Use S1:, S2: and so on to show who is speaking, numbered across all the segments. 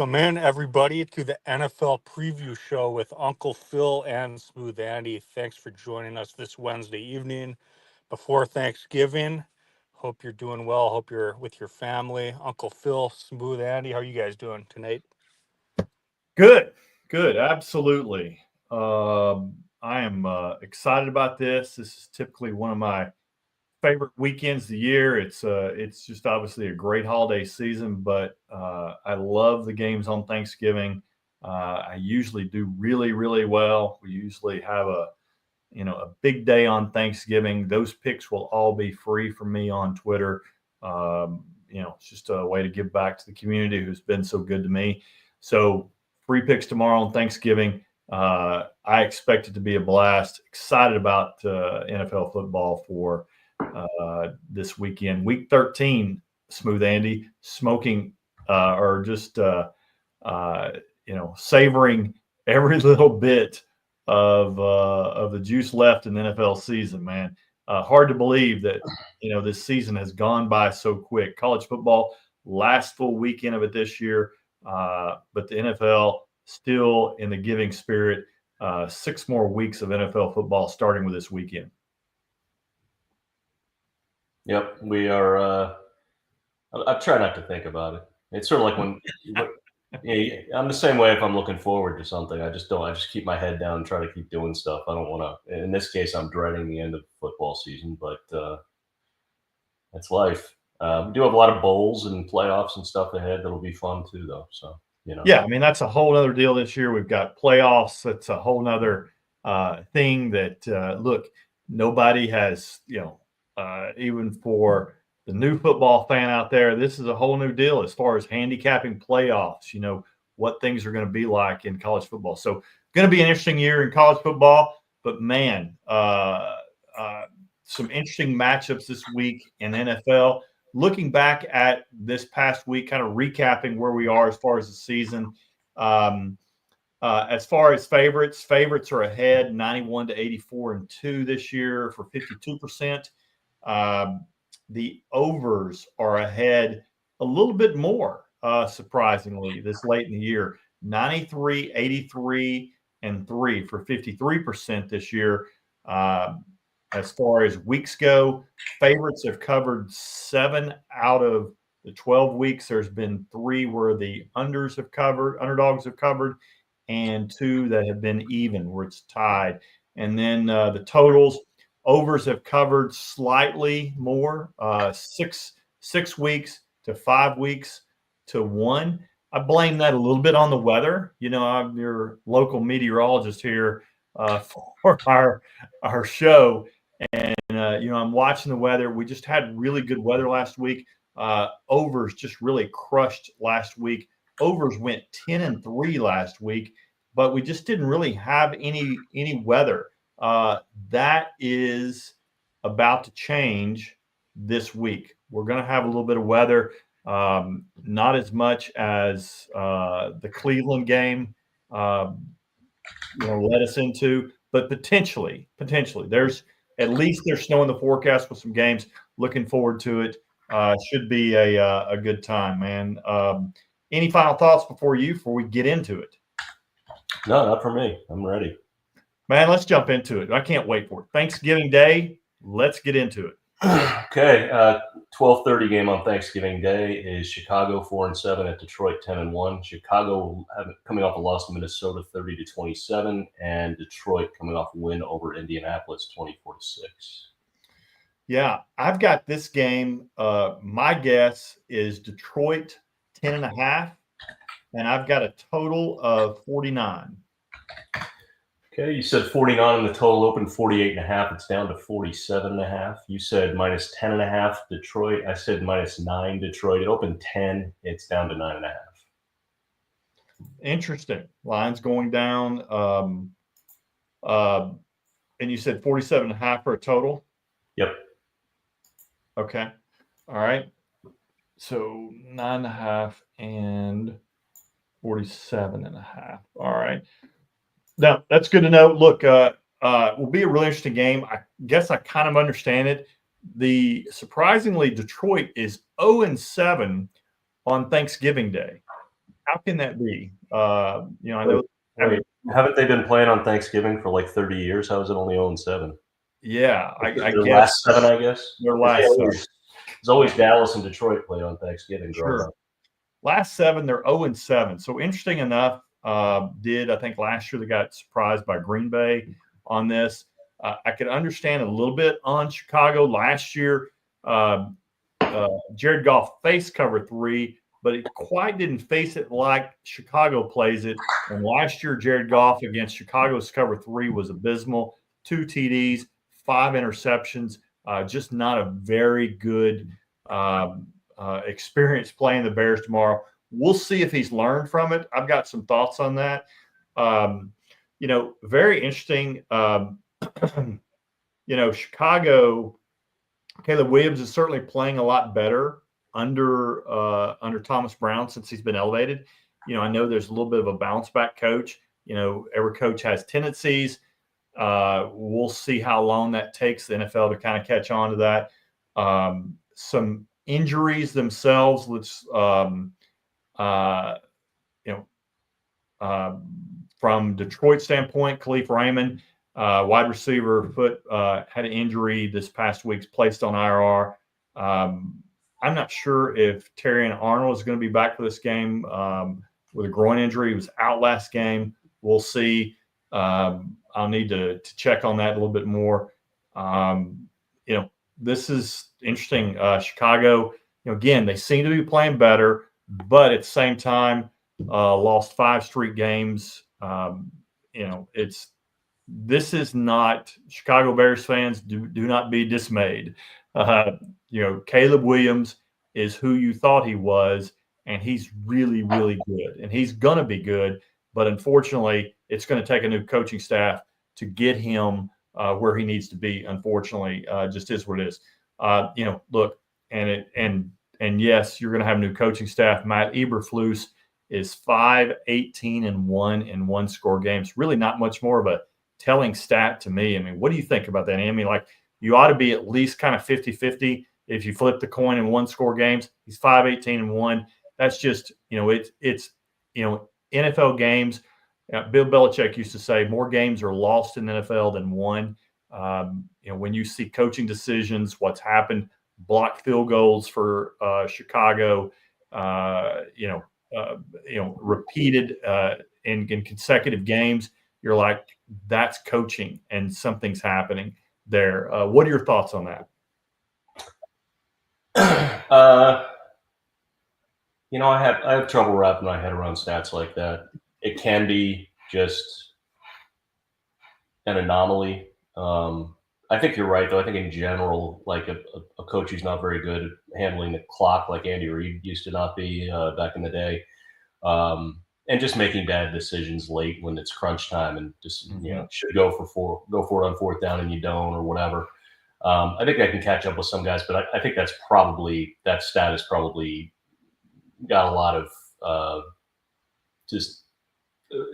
S1: Welcome in, everybody, to the NFL preview show with Uncle Phil and Smooth Andy. Thanks for joining us this Wednesday evening before Thanksgiving. Hope you're doing well. Hope you're with your family. Uncle Phil, Smooth Andy, how are you guys doing tonight?
S2: Good, absolutely. I am excited about this. This is typically one of my favorite weekends of the year. It's just obviously a great holiday season, but I love the games on Thanksgiving. I usually do really well. We usually have a big day on Thanksgiving. Those picks will all be free from me on Twitter. It's just a way to give back to the community who's been so good to me. So free picks tomorrow on Thanksgiving. I expect it to be a blast. Excited about NFL football for this weekend. Week 13, Smooth Andy, smoking or just savoring every little bit of the juice left in the NFL season, man. Hard to believe that this season has gone by so quick. College football, last full weekend of it this year, but the NFL still in the giving spirit. 6 more weeks of NFL football starting with this weekend.
S3: Yep, we are. I try not to think about it. It's sort of like when I'm the same way. If I'm looking forward to something, I just don't. I just keep my head down and try to keep doing stuff. I don't want to. In this case, I'm dreading the end of football season, but it's life. We do have a lot of bowls and playoffs and stuff ahead that'll be fun too, though. So
S2: Yeah, I mean that's a whole other deal this year. We've got playoffs. That's a whole other thing that look, nobody has. Even for the new football fan out there, this is a whole new deal as far as handicapping playoffs, what things are going to be like in college football. So going to be an interesting year in college football, but man, some interesting matchups this week in NFL. Looking back at this past week, kind of recapping where we are as far as the season. As far as favorites are ahead 91-84-2 this year for 52%. The overs are ahead a little bit more, surprisingly, this late in the year. 93-83-3 for 53% this year. As far as weeks go, favorites have covered 7 out of the 12 weeks. There's been 3 where the underdogs have covered, and 2 that have been even, where it's tied. And then the totals. Overs have covered slightly more, 6 weeks to 5 weeks to 1. I blame that a little bit on the weather. I'm your local meteorologist here for our show, and I'm watching the weather. We just had really good weather last week. Overs just really crushed last week. Overs went 10-3 last week, but we just didn't really have any weather. That is about to change this week. We're going to have a little bit of weather, not as much as the Cleveland game led us into, but potentially. There's snow in the forecast with some games. Looking forward to it. Should be a good time, man. Any final thoughts before we get into it?
S3: No, not for me. I'm ready.
S2: Man, let's jump into it. I can't wait for it. Thanksgiving Day, let's get into it.
S3: Okay, 12:30 game on Thanksgiving Day is Chicago 4-7 at Detroit 10-1. Chicago coming off a loss to Minnesota 30-27, and Detroit coming off a win over Indianapolis 24-6.
S2: Yeah, I've got this game. My guess is Detroit 10.5, and I've got a total of 49.
S3: Okay, you said 49 and the total opened 48.5. It's down to 47.5. You said minus 10.5 Detroit. I said minus 9 Detroit. It opened 10. It's down to 9.5.
S2: Interesting. Lines going down. And you said 47.5 for a total?
S3: Yep.
S2: Okay. All right. So 9.5 and 47.5. All right. Now, that's good to know. Look, will be a really interesting game. I guess I kind of understand it. Surprisingly, Detroit is 0-7 on Thanksgiving Day. How can that be? I know.
S3: Wait, haven't they been playing on Thanksgiving for like 30 years? How is it only 0-7?
S2: Yeah, I
S3: Their
S2: guess
S3: last 7, I guess.
S2: their last seven.
S3: There's always Dallas and Detroit play on Thanksgiving. Growing
S2: Sure.
S3: up.
S2: Last 7, they're 0-7. So interesting enough, I think last year they got surprised by Green Bay on this. I could understand a little bit on Chicago last year. Jared Goff faced cover 3, but it quite didn't face it like Chicago plays it. And last year, Jared Goff against Chicago's cover 3 was abysmal. 2 TDs, 5 interceptions. Just not a very good experience playing the Bears tomorrow. We'll see if he's learned from it. I've got some thoughts on that. Very interesting. Chicago, Caleb Williams is certainly playing a lot better under Thomas Brown since he's been elevated. I know there's a little bit of a bounce back coach. Every coach has tendencies. We'll see how long that takes the NFL to kind of catch on to that. Some injuries themselves. From Detroit standpoint, Khalif Raymond, wide receiver foot, had an injury this past week, placed on IR. I'm not sure if Terrion Arnold is going to be back for this game with a groin injury. He was out last game. We'll see. I'll need to check on that a little bit more. This is interesting. Chicago, again, they seem to be playing better, but at the same time, lost 5 straight games. This is not Chicago Bears fans. Do not be dismayed. Caleb Williams is who you thought he was, and he's really, really good, and he's going to be good. But unfortunately, it's going to take a new coaching staff to get him where he needs to be. Unfortunately, just is what it is. Look, and yes, you're going to have a new coaching staff. Matt Eberflus is 5-18-1 in 1-score games. Really not much more of a telling stat to me. I mean, what do you think about that, Amy? Like, you ought to be at least kind of 50-50 if you flip the coin in 1-score games. He's 5-18-1. That's just, it's NFL games. Bill Belichick used to say more games are lost in the NFL than won. When you see coaching decisions, what's happened, blocked field goals for Chicago, repeated in consecutive games, you're like, that's coaching and something's happening there. What are your thoughts on that?
S3: I have trouble wrapping my head around stats like that. It can be just an anomaly. I think you're right, though. I think in general, like a coach who's not very good at handling the clock, like Andy Reid used to not be back in the day, and just making bad decisions late when it's crunch time, and just should go for it on 4th down and you don't, or whatever. I think I can catch up with some guys, but I think that stat is probably got a lot of just.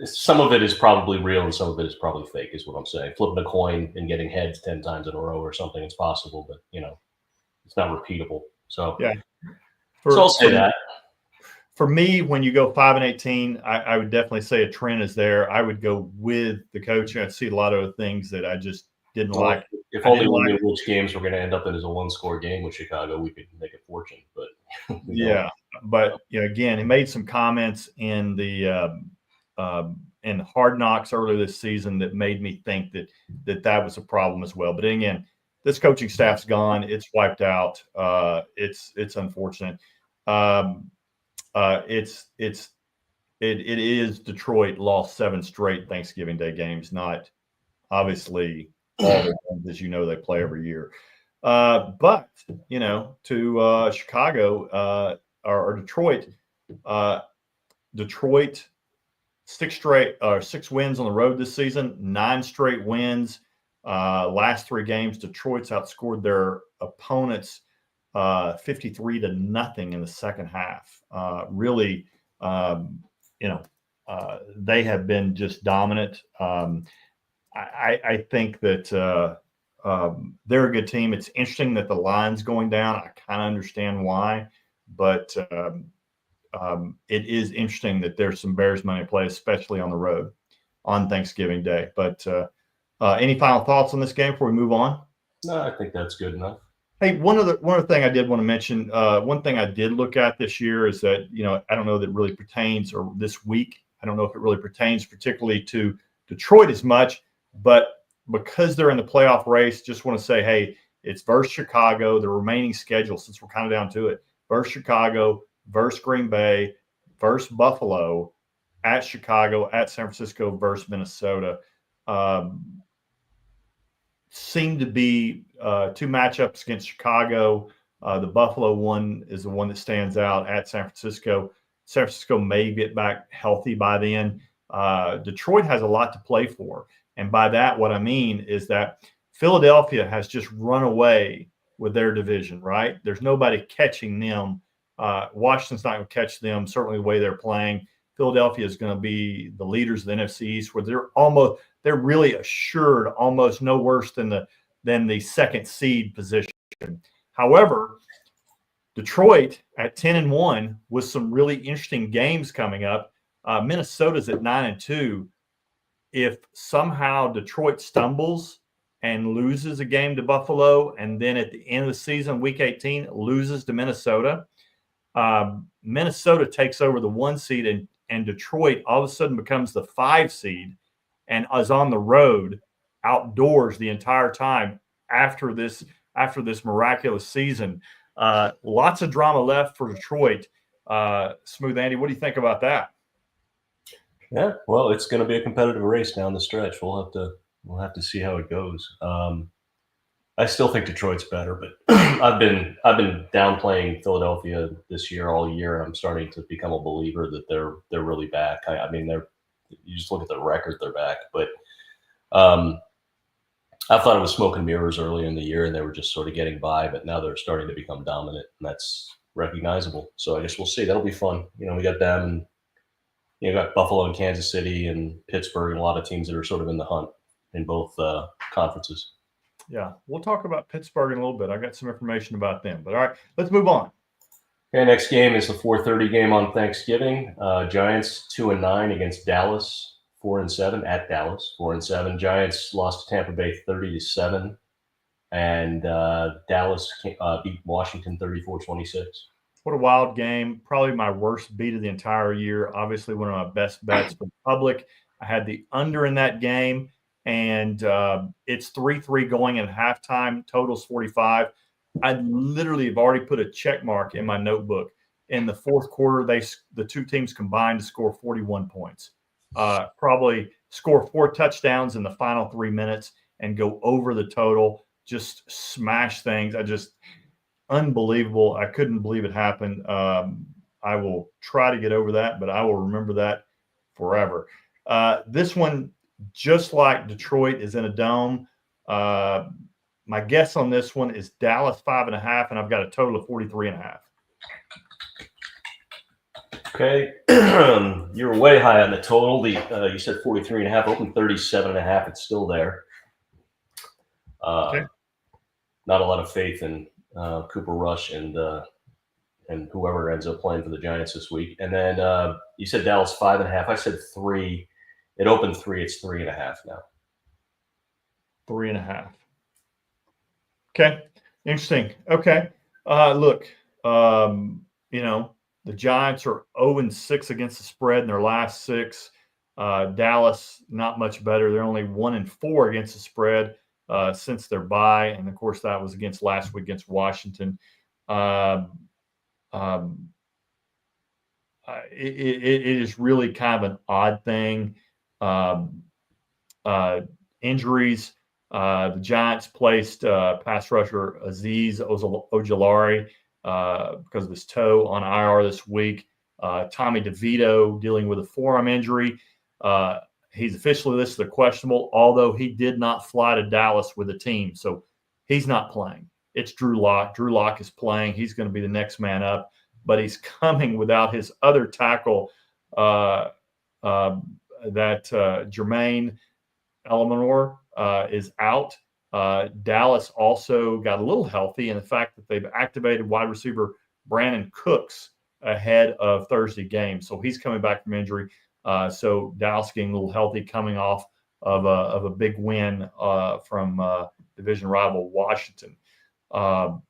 S3: Some of it is probably real and some of it is probably fake, is what I'm saying. Flipping a coin and getting heads 10 times in a row or something, it's possible, but it's not repeatable. So
S2: yeah,
S3: so I'll say that.
S2: For me, when you go 5-18, I would definitely say a trend is there. I would go with the coach. I'd see a lot of things that I just didn't like.
S3: If only we knew which games we're going to end up in as a 1-score game with Chicago, we could make a fortune. But
S2: yeah, but again, he made some comments in the and Hard Knocks earlier this season that made me think that was a problem as well. But again, this coaching staff's gone; it's wiped out. It's unfortunate. It is Detroit lost 7 straight Thanksgiving Day games, not obviously all the ones as they play every year. But to Chicago or Detroit, Detroit. 6 wins on the road this season, 9 straight wins. Last 3 games, Detroit's outscored their opponents 53-0 in the second half. Really, they have been just dominant. I think that they're a good team. It's interesting that the line's going down. I kind of understand why, but it is interesting that there's some Bears money play, especially on the road on Thanksgiving Day. But any final thoughts on this game before we move on?
S3: No, I think that's good enough.
S2: Hey, one other thing I did want to mention, one thing I did look at this year is that, I don't know that it really pertains, or this week, I don't know if it really pertains particularly to Detroit as much, but because they're in the playoff race, just want to say, hey, it's versus Chicago, the remaining schedule, since we're kind of down to it, versus Chicago, versus Green Bay, versus Buffalo, at Chicago, at San Francisco, versus Minnesota. Seem to be two matchups against Chicago. The Buffalo one is the one that stands out at San Francisco. San Francisco may get back healthy by then. Detroit has a lot to play for. And by that, what I mean is that Philadelphia has just run away with their division, right? There's nobody catching them. Washington's not going to catch them, certainly the way they're playing. Philadelphia is going to be the leaders of the NFC East, where they're really assured almost no worse than the second seed position. However, Detroit at 10-1 with some really interesting games coming up. Minnesota's at 9-2. If somehow Detroit stumbles and loses a game to Buffalo, and then at the end of the season, week 18, loses to Minnesota, Minnesota takes over the 1 seed, and Detroit all of a sudden becomes the 5 seed and is on the road outdoors the entire time after this miraculous season. Lots of drama left for Detroit. Smooth Andy, what do you think about that?
S3: Yeah, well, it's going to be a competitive race down the stretch. We'll have to see how it goes. I still think Detroit's better, but I've been downplaying Philadelphia this year all year. I'm starting to become a believer that they're really back. I mean, you just look at the record, they're back. But I thought it was smoke and mirrors early in the year, and they were just sort of getting by. But now they're starting to become dominant, and that's recognizable. So I guess we'll see. That'll be fun. We got them, and you got Buffalo and Kansas City and Pittsburgh, and a lot of teams that are sort of in the hunt in both conferences.
S2: Yeah, we'll talk about Pittsburgh in a little bit. I got some information about them. But all right, let's move on.
S3: Okay, next game is the 4:30 game on Thanksgiving. Giants 2-9 against Dallas, 4-7 at Dallas, 4-7. Giants lost to Tampa Bay 30-7, and Dallas beat Washington 34-26.
S2: What a wild game. Probably my worst beat of the entire year. Obviously, one of my best bets for the public. I had the under in that game, and it's 3-3 going at halftime. Total's 45. I literally have already put a check mark in my notebook. In the fourth quarter, the two teams combined to score 41 points. Probably score 4 touchdowns in the final 3 minutes and go over the total. Just smash things. Unbelievable. I couldn't believe it happened. I will try to get over that, but I will remember that forever. This one, just like Detroit, is in a dome. My guess on this one is Dallas 5.5, and I've got a total of 43.5.
S3: Okay, you're way high on the total. You said 43.5, open 37.5. It's still there.
S2: Okay.
S3: Not a lot of faith in Cooper Rush and whoever ends up playing for the Giants this week. And then you said Dallas 5.5. I said 3. It opened 3. It's 3.5 now.
S2: 3.5. Okay, interesting. Okay, look, the Giants are 0-6 against the spread in their last 6. Dallas, not much better. They're only 1-4 against the spread since their bye, and of course that was against last week against Washington. It is really kind of an odd thing. Injuries. The Giants placed pass rusher Azeez Ojulari because of his toe on IR this week. Tommy DeVito dealing with a forearm injury. He's officially listed as questionable, although he did not fly to Dallas with the team, so he's not playing. It's Drew Lock. Drew Lock is playing. He's going to be the next man up, but he's coming without his other tackle, Jermaine Eleanor is out. Dallas also got a little healthy in the fact that they've activated wide receiver Brandon Cooks ahead of Thursday game. So he's coming back from injury. So Dallas getting a little healthy, coming off of a big win from division rival Washington.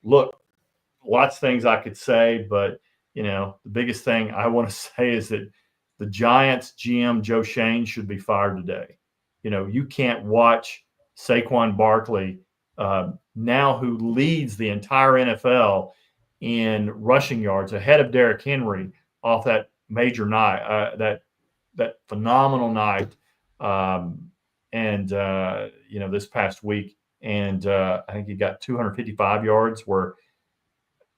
S2: Look, lots of things I could say, but the biggest thing I want to say is that the Giants GM Joe Shane should be fired today. You can't watch Saquon Barkley now, who leads the entire NFL in rushing yards ahead of Derrick Henry off that major night, that phenomenal night, this past week. And I think he got 255 yards. What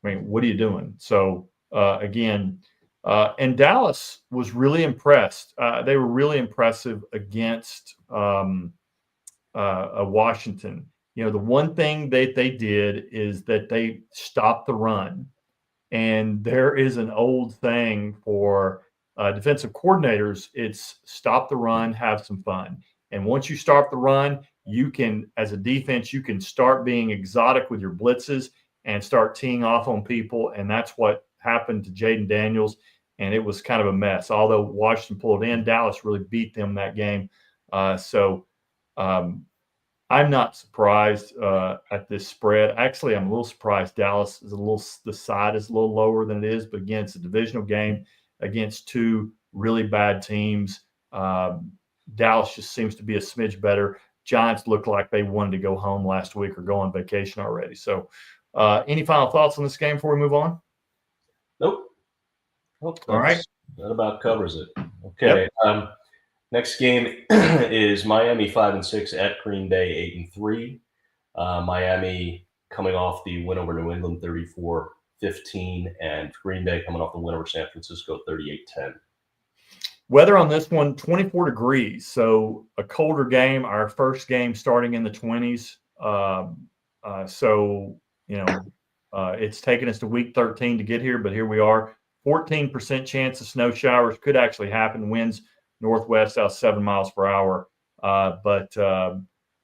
S2: are you doing? So again, and Dallas was really impressed. They were really impressive against Washington. The one thing that they did is that they stopped the run. And there is an old thing for defensive coordinators. It's stop the run, have some fun. And once you start the run, you can, as a defense, you can start being exotic with your blitzes and start teeing off on people. And that's what happened to Jaden Daniels. And it was kind of a mess. Although Washington pulled in, Dallas really beat them that game. I'm not surprised at this spread. Actually, I'm a little surprised Dallas is the side is a little lower than it is. But again, it's a divisional game against two really bad teams. Dallas just seems to be a smidge better. Giants look like they wanted to go home last week or go on vacation already. So any final thoughts on this game before we move on?
S3: Nope.
S2: All right.
S3: That about covers it. Okay. Yep. Next game is Miami 5-6 at Green Bay 8-3. Miami coming off the win over New England 34-15, and Green Bay coming off the win over San Francisco 38-10.
S2: Weather on this one, 24 degrees. So a colder game, our first game starting in the 20s. It's taken us to week 13 to get here, but here we are. 14% chance of snow showers could actually happen. Winds northwest out 7 miles per hour. But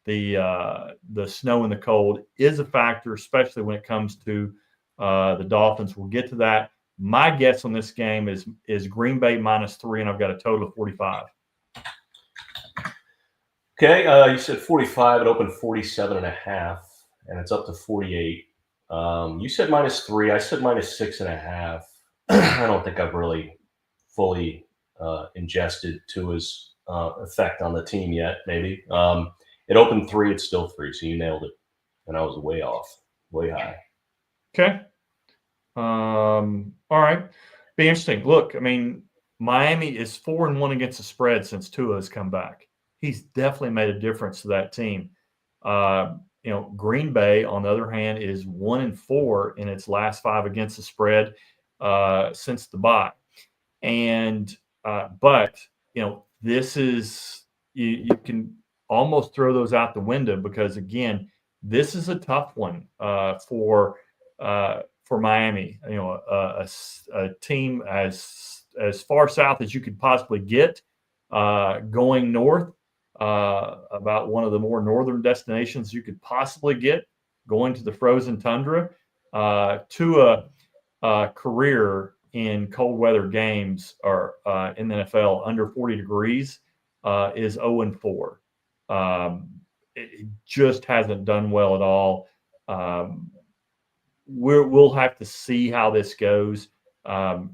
S2: the snow and the cold is a factor, especially when it comes to the Dolphins. We'll get to that. My guess on this game is Green Bay -3, and I've got a total of 45.
S3: Okay, you said 45. It opened 47.5, and it's up to 48. You said -3. I said -6.5. I don't think I've really fully ingested Tua's effect on the team yet. Maybe it opened 3. It's still 3, so you nailed it, and I was way off, way high.
S2: Okay. All right. Be interesting. Look, Miami is 4-1 against the spread since Tua has come back. He's definitely made a difference to that team. Green Bay, on the other hand, is 1-4 in its last 5 against the spread since the bye. And but this is you can almost throw those out the window because again, this is a tough one for Miami. A team as far south as you could possibly get, going north, about one of the more northern destinations you could possibly get, going to the frozen tundra, to a career in cold weather games or in the NFL under 40 degrees is 0-4. It just hasn't done well at all. We'll have to see how this goes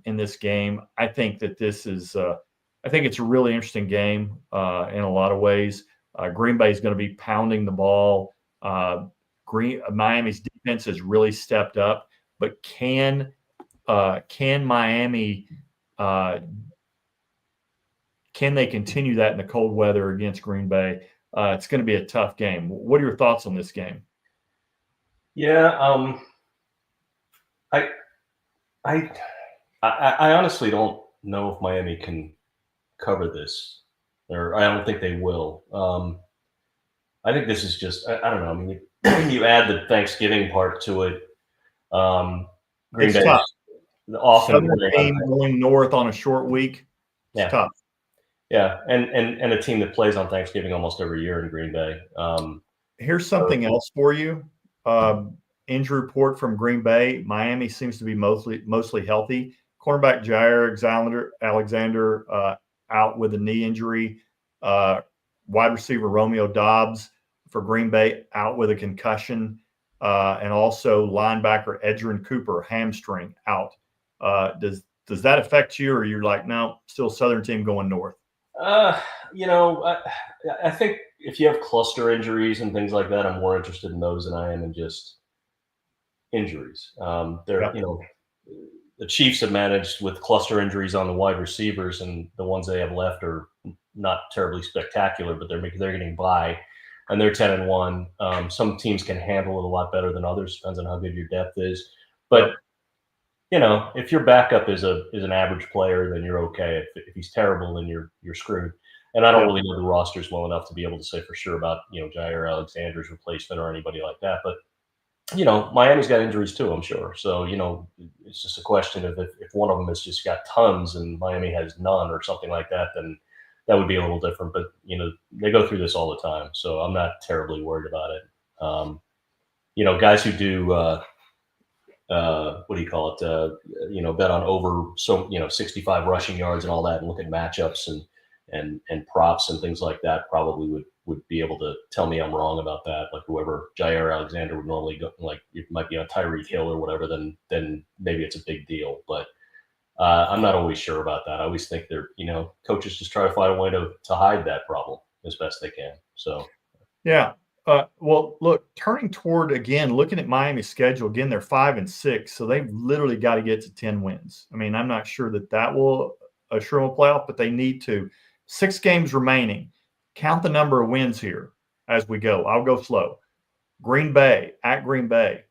S2: in this game. I think that this is I think it's a really interesting game in a lot of ways. Green Bay is going to be pounding the ball. Miami's defense has really stepped up, but can Miami can they continue that in the cold weather against Green Bay? It's going to be a tough game. What are your thoughts on this game?
S3: Yeah, I honestly don't know if Miami can cover this, or I don't think they will. I think this is just I don't know. You add the Thanksgiving part to it. Green Bay often
S2: team going north on a short week. It's tough.
S3: Yeah, and a team that plays on Thanksgiving almost every year in Green Bay.
S2: Here's something else for you. Injury report from Green Bay. Miami seems to be mostly healthy. Cornerback Jair Alexander out with a knee injury. Wide receiver Romeo Dobbs for Green Bay out with a concussion. And also linebacker Edgerrin Cooper, hamstring, out. Does that affect you, or you're like, no, still Southern team going north?
S3: I think if you have cluster injuries and things like that, I'm more interested in those than I am in just injuries. The Chiefs have managed with cluster injuries on the wide receivers, and the ones they have left are not terribly spectacular, but they're getting by, and they're 10-1. Some teams can handle it a lot better than others, depends on how good your depth is. But if your backup is an average player, then you're okay. If he's terrible, then you're screwed. And I don't really know the rosters well enough to be able to say for sure about Jair Alexander's replacement or anybody like that. But Miami's got injuries too, I'm sure. So it's just a question of if one of them has just got tons and Miami has none or something like that, then that would be a little different. But they go through this all the time, so I'm not terribly worried about it. Guys who do what do you call it? Bet on over 65 rushing yards and all that, and look at matchups and props and things like that, probably would be able to tell me I'm wrong about that. Like whoever Jair Alexander would normally go, like it might be on Tyreek Hill or whatever, then maybe it's a big deal. But I'm not always sure about that. I always think coaches just try to find a way to hide that problem as best they can. So
S2: yeah. Well, look, turning toward, again, looking at Miami's schedule, again, they're 5-6, so they've literally got to get to 10 wins. I mean, I'm not sure that will assure them a playoff, but they need to. 6 games remaining. Count the number of wins here as we go. I'll go slow. Green Bay, at Green Bay.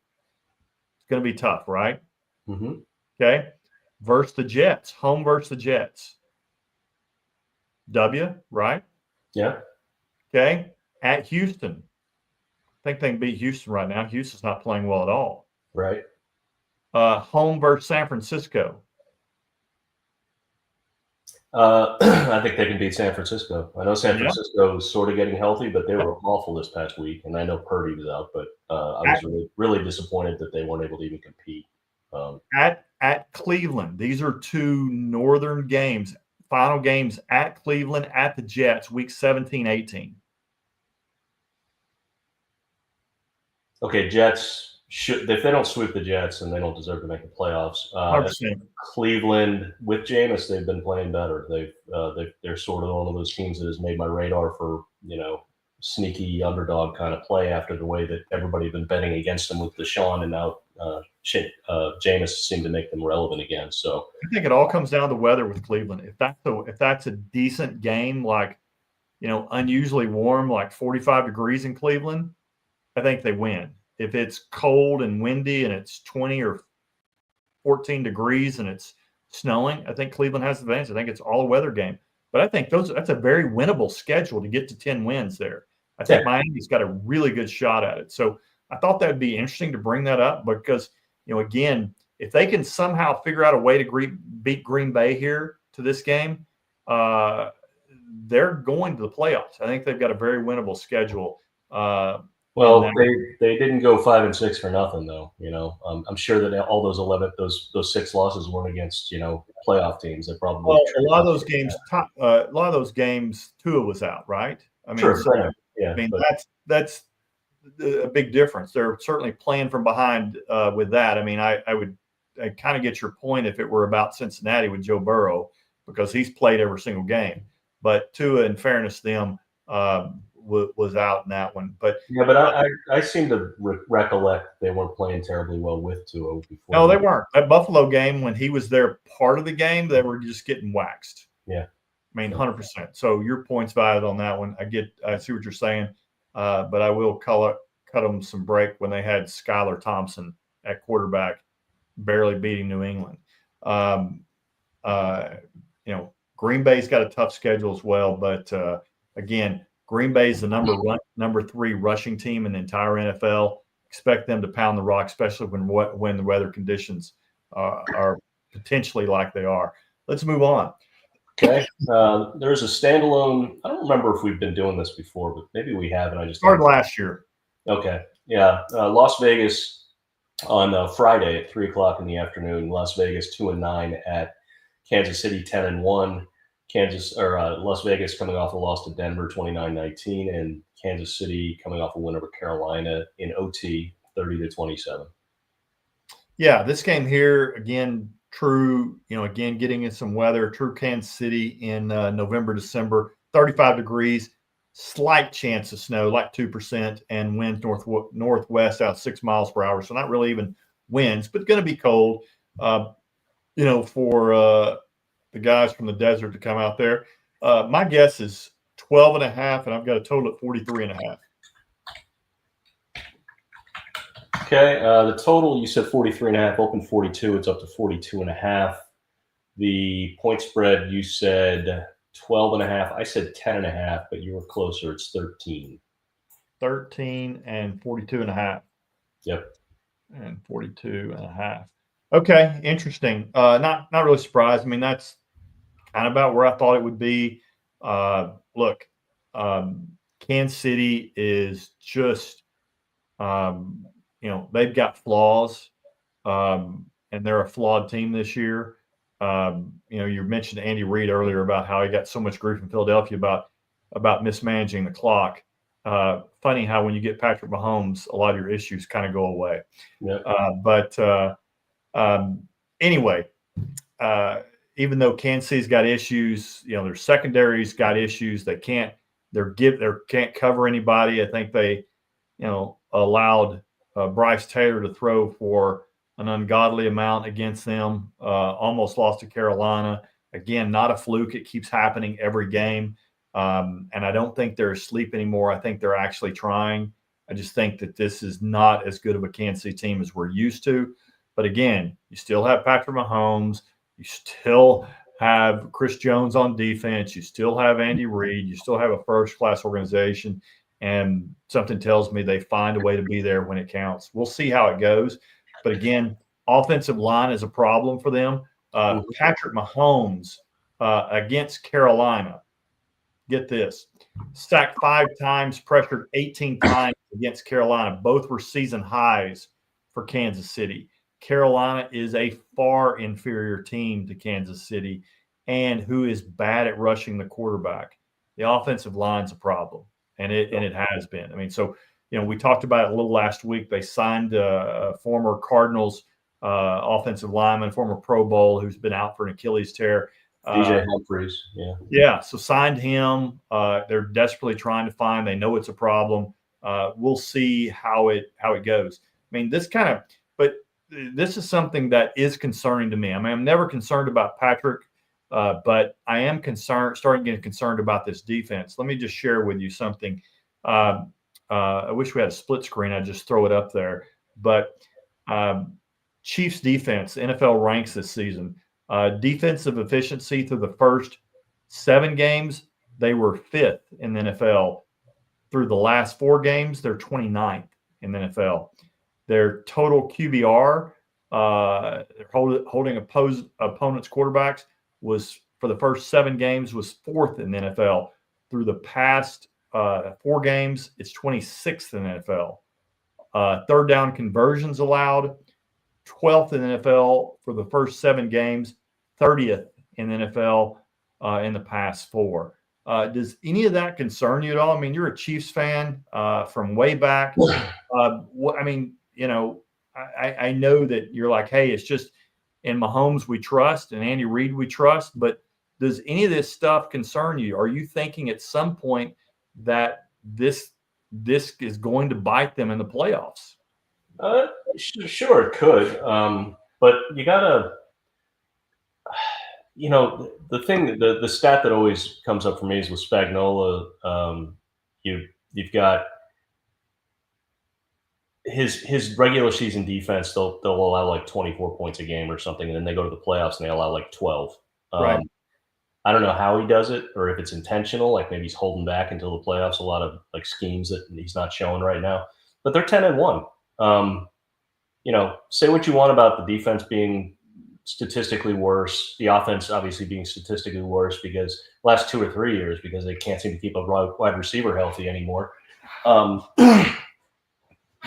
S2: It's going to be tough, right?
S3: Mm-hmm.
S2: Okay. Versus the Jets. Home versus the Jets. W, right?
S3: Yeah.
S2: Okay. At Houston. I think they can beat Houston right now. Houston's not playing well at all.
S3: Right.
S2: Home versus San Francisco.
S3: I think they can beat San Francisco. I know San Francisco is sort of getting healthy, but they were awful this past week. And I know Purdy was out, but I was really, really disappointed that they weren't able to even compete.
S2: At Cleveland, these are 2 northern games, final games at Cleveland, at the Jets, week 17-18.
S3: Okay, Jets should, if they don't sweep the Jets, then they don't deserve to make the playoffs.
S2: 100%.
S3: Cleveland with Jameis, they've been playing better. They're sort of one of those teams that has made my radar for sneaky underdog kind of play after the way that everybody had been betting against them with Deshaun, and now Jameis seemed to make them relevant again. So
S2: I think it all comes down to weather with Cleveland. If that's a decent game, like unusually warm, like 45 degrees in Cleveland, I think they win. If it's cold and windy and it's 20 or 14 degrees and it's snowing, I think Cleveland has the advantage. I think it's all a weather game. But I think that's a very winnable schedule to get to 10 wins there. I think Miami's got a really good shot at it. So I thought that would be interesting to bring that up because, again, if they can somehow figure out a way to beat Green Bay here to this game, they're going to the playoffs. I think they've got a very winnable schedule.
S3: Well, they didn't go 5-6 for nothing, though. I'm sure that all those 6 losses weren't against playoff teams. They probably
S2: a lot of those games, Tua was out, right? I mean,
S3: sure,
S2: that's a big difference. They're certainly playing from behind with that. I mean, I kind of get your point if it were about Cincinnati with Joe Burrow because he's played every single game. But Tua, in fairness to them, was out in that one. But
S3: I seem to recollect they weren't playing terribly well with Tua before.
S2: No, they weren't. That Buffalo game, when he was there part of the game, they were just getting waxed.
S3: Yeah.
S2: I mean, 100%. So your point's valid on that one. I see what you're saying. But I will cut them some break when they had Skylar Thompson at quarterback, barely beating New England. Green Bay's got a tough schedule as well. But again, Green Bay is the number 3 rushing team in the entire NFL. Expect them to pound the rock, especially when the weather conditions are potentially like they are. Let's move on.
S3: Okay. There's a standalone. I don't remember if we've been doing this before, but maybe we have, and I just
S2: started last year.
S3: Okay. Yeah. Las Vegas On Friday at 3:00 in the afternoon. Las Vegas 2-9 at Kansas City 10-1. Las Vegas coming off a loss to Denver 29-19, and Kansas City coming off a win over Carolina in OT 30-27.
S2: Yeah, this game here again, true. Again, getting in some weather. True Kansas City in November, December, 35 degrees, slight chance of snow, like 2%, and winds northwest out 6 miles per hour. So not really even winds, but going to be cold. For the guys from the desert to come out there. My guess is 12.5, and I've got a total at 43.5.
S3: Okay, the total, you said 43.5, open 42. It's up to 42.5. The point spread, you said 12.5. I said 10.5, but you were closer. It's 13.
S2: 13 and 42.5.
S3: Yep.
S2: And 42.5. Okay, interesting. Not really surprised. I mean, that's kind of about where I thought it would be. Look, Kansas City is just, they've got flaws, and they're a flawed team this year. You mentioned Andy Reid earlier about how he got so much grief in Philadelphia about mismanaging the clock. Funny how when you get Patrick Mahomes, a lot of your issues kind of go away.
S3: Yep.
S2: Anyway, even though Kansas City's got issues, their secondary's got issues. They can't cover anybody. I think they, allowed Bryce Taylor to throw for an ungodly amount against them. Almost lost to Carolina. Again, not a fluke. It keeps happening every game. And I don't think they're asleep anymore. I think they're actually trying. I just think that this is not as good of a Kansas City team as we're used to. But again, you still have Patrick Mahomes. You still have Chris Jones on defense. You still have Andy Reid. You still have a first-class organization. And something tells me they find a way to be there when it counts. We'll see how it goes. But again, offensive line is a problem for them. Patrick Mahomes against Carolina. Get this. Sacked 5 times, pressured 18 times against Carolina. Both were season highs for Kansas City. Carolina is a far inferior team to Kansas City, and who is bad at rushing the quarterback. The offensive line's a problem, and it has been. I mean, so we talked about it a little last week. They signed a former Cardinals offensive lineman, former Pro Bowl, who's been out for an Achilles tear.
S3: DJ Humphries, yeah.
S2: Yeah, so signed him. They're desperately trying to find. They know it's a problem. We'll see how it goes. I mean, but this is something that is concerning to me. I mean, I'm never concerned about Patrick, but I am starting getting concerned about this defense. Let me just share with you something. I wish we had a split screen. I'd just throw it up there. But Chiefs defense, NFL ranks this season. Defensive efficiency through the first 7 games, they were 5th in the NFL. Through the last 4 games, they're 29th in the NFL. Their total QBR, holding opponents' quarterbacks, was for the first 7 games was 4th in the NFL. Through the past 4 games, it's 26th in the NFL. Third down conversions allowed, 12th in the NFL for the first 7 games, 30th in the NFL in the past 4. Does any of that concern you at all? I mean, you're a Chiefs fan from way back. I know that you're like, hey, it's just in Mahomes we trust and Andy Reid we trust, but does any of this stuff concern you? Are you thinking at some point that this is going to bite them in the playoffs?
S3: Sure, it could. But you gotta, the stat that always comes up for me is with Spagnuolo. You've got his regular season defense. They'll allow like 24 points a game or something, and then they go to the playoffs and they allow like 12.
S2: Right.
S3: I don't know how he does it, or if it's intentional. Like maybe he's holding back until the playoffs. A lot of like schemes that he's not showing right now. But they're 10-1. Say what you want about the defense being statistically worse, the offense obviously being statistically worse because last 2 or 3 years because they can't seem to keep a wide receiver healthy anymore.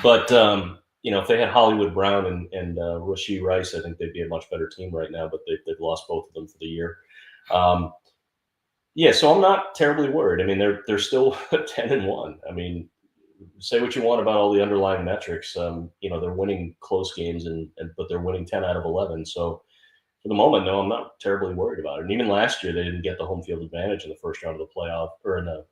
S3: But if they had Hollywood Brown and Rashee Rice, I think they'd be a much better team right now. But they've lost both of them for the year. Yeah, so I'm not terribly worried. I mean, they're still 10-1. I mean, say what you want about all the underlying metrics. They're winning close games, but they're winning 10 out of 11. So for the moment, no, I'm not terribly worried about it. And even last year, they didn't get the home field advantage in the first round of the playoff,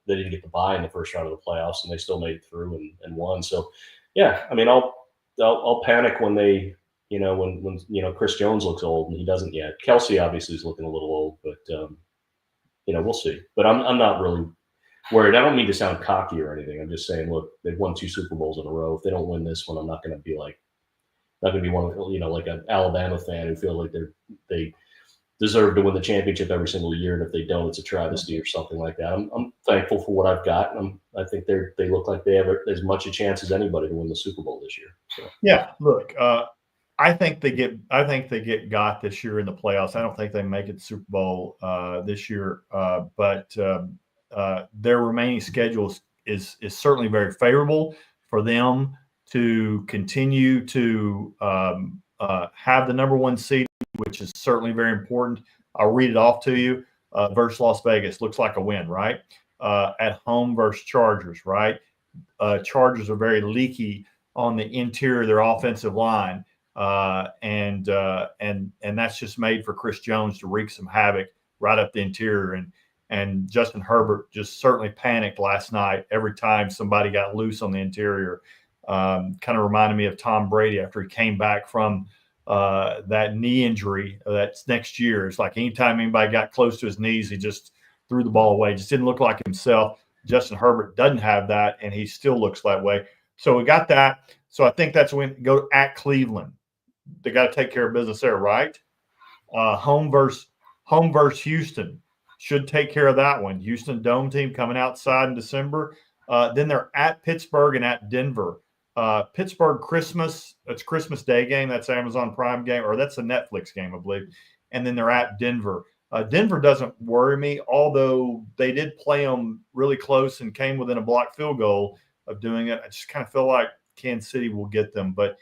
S3: they didn't get the bye in the first round of the playoffs, and they still made it through and won. So, yeah, I mean, I'll panic when they, when Chris Jones looks old, and he doesn't yet. Kelsey obviously is looking a little old, but we'll see. But I'm not really worried. I don't mean to sound cocky or anything. I'm just saying, look, they've won 2 Super Bowls in a row. If they don't win this one, I'm not going to be like, not going to be one of, like an Alabama fan who feel like they deserve to win the championship every single year, and if they don't, it's a travesty or something like that. I'm thankful for what I've got, and I think they look like they have as much a chance as anybody to win the Super Bowl this year. So.
S2: Yeah, look, I think they get got this year in the playoffs. I don't think they make it to Super Bowl this year, but their remaining schedule is certainly very favorable for them to continue to have the number 1 seed, which is certainly very important. I'll read it off to you. Versus Las Vegas, looks like a win, right? At home versus Chargers, right? Chargers are very leaky on the interior of their offensive line. And that's just made for Chris Jones to wreak some havoc right up the interior. And Justin Herbert just certainly panicked last night every time somebody got loose on the interior. Kind of reminded me of Tom Brady after he came back from that knee injury that's next year. It's like anytime anybody got close to his knees, he just threw the ball away. Just didn't look like himself. Justin Herbert doesn't have that, and he still looks that way. So we got that. So I think that's when go at Cleveland. They got to take care of business there, right? Home versus Houston should take care of that one. Houston Dome team coming outside in December. Then they're at Pittsburgh and at Denver. Pittsburgh Christmas, it's Christmas Day game. That's Amazon Prime game, or that's a Netflix game, I believe. And then they're at Denver. Denver doesn't worry me, although they did play them really close and came within a blocked field goal of doing it. I just kind of feel like Kansas City will get them, but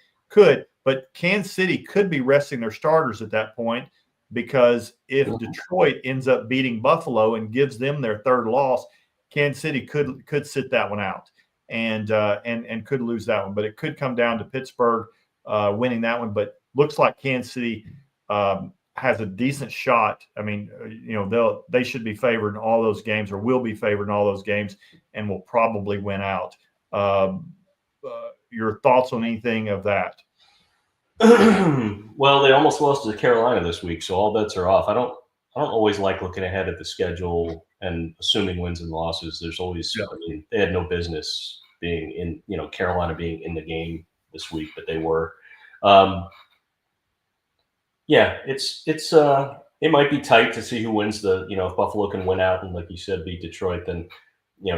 S2: Kansas City could be resting their starters at that point, because if Detroit ends up beating Buffalo and gives them their 3rd loss, Kansas City could sit that one out and could lose that one. But it could come down to Pittsburgh winning that one. But looks like Kansas City has a decent shot. I mean, they should be favored in all those games, or will be favored in all those games, and will probably win out. Your thoughts on anything of that?
S3: Well, they almost lost to Carolina this week, so all bets are off. I don't always like looking ahead at the schedule and assuming wins and losses. There's always, I mean, they had no business being in, Carolina being in the game this week, but they were. Yeah, it might be tight to see who wins if Buffalo can win out and, like you said, beat Detroit, then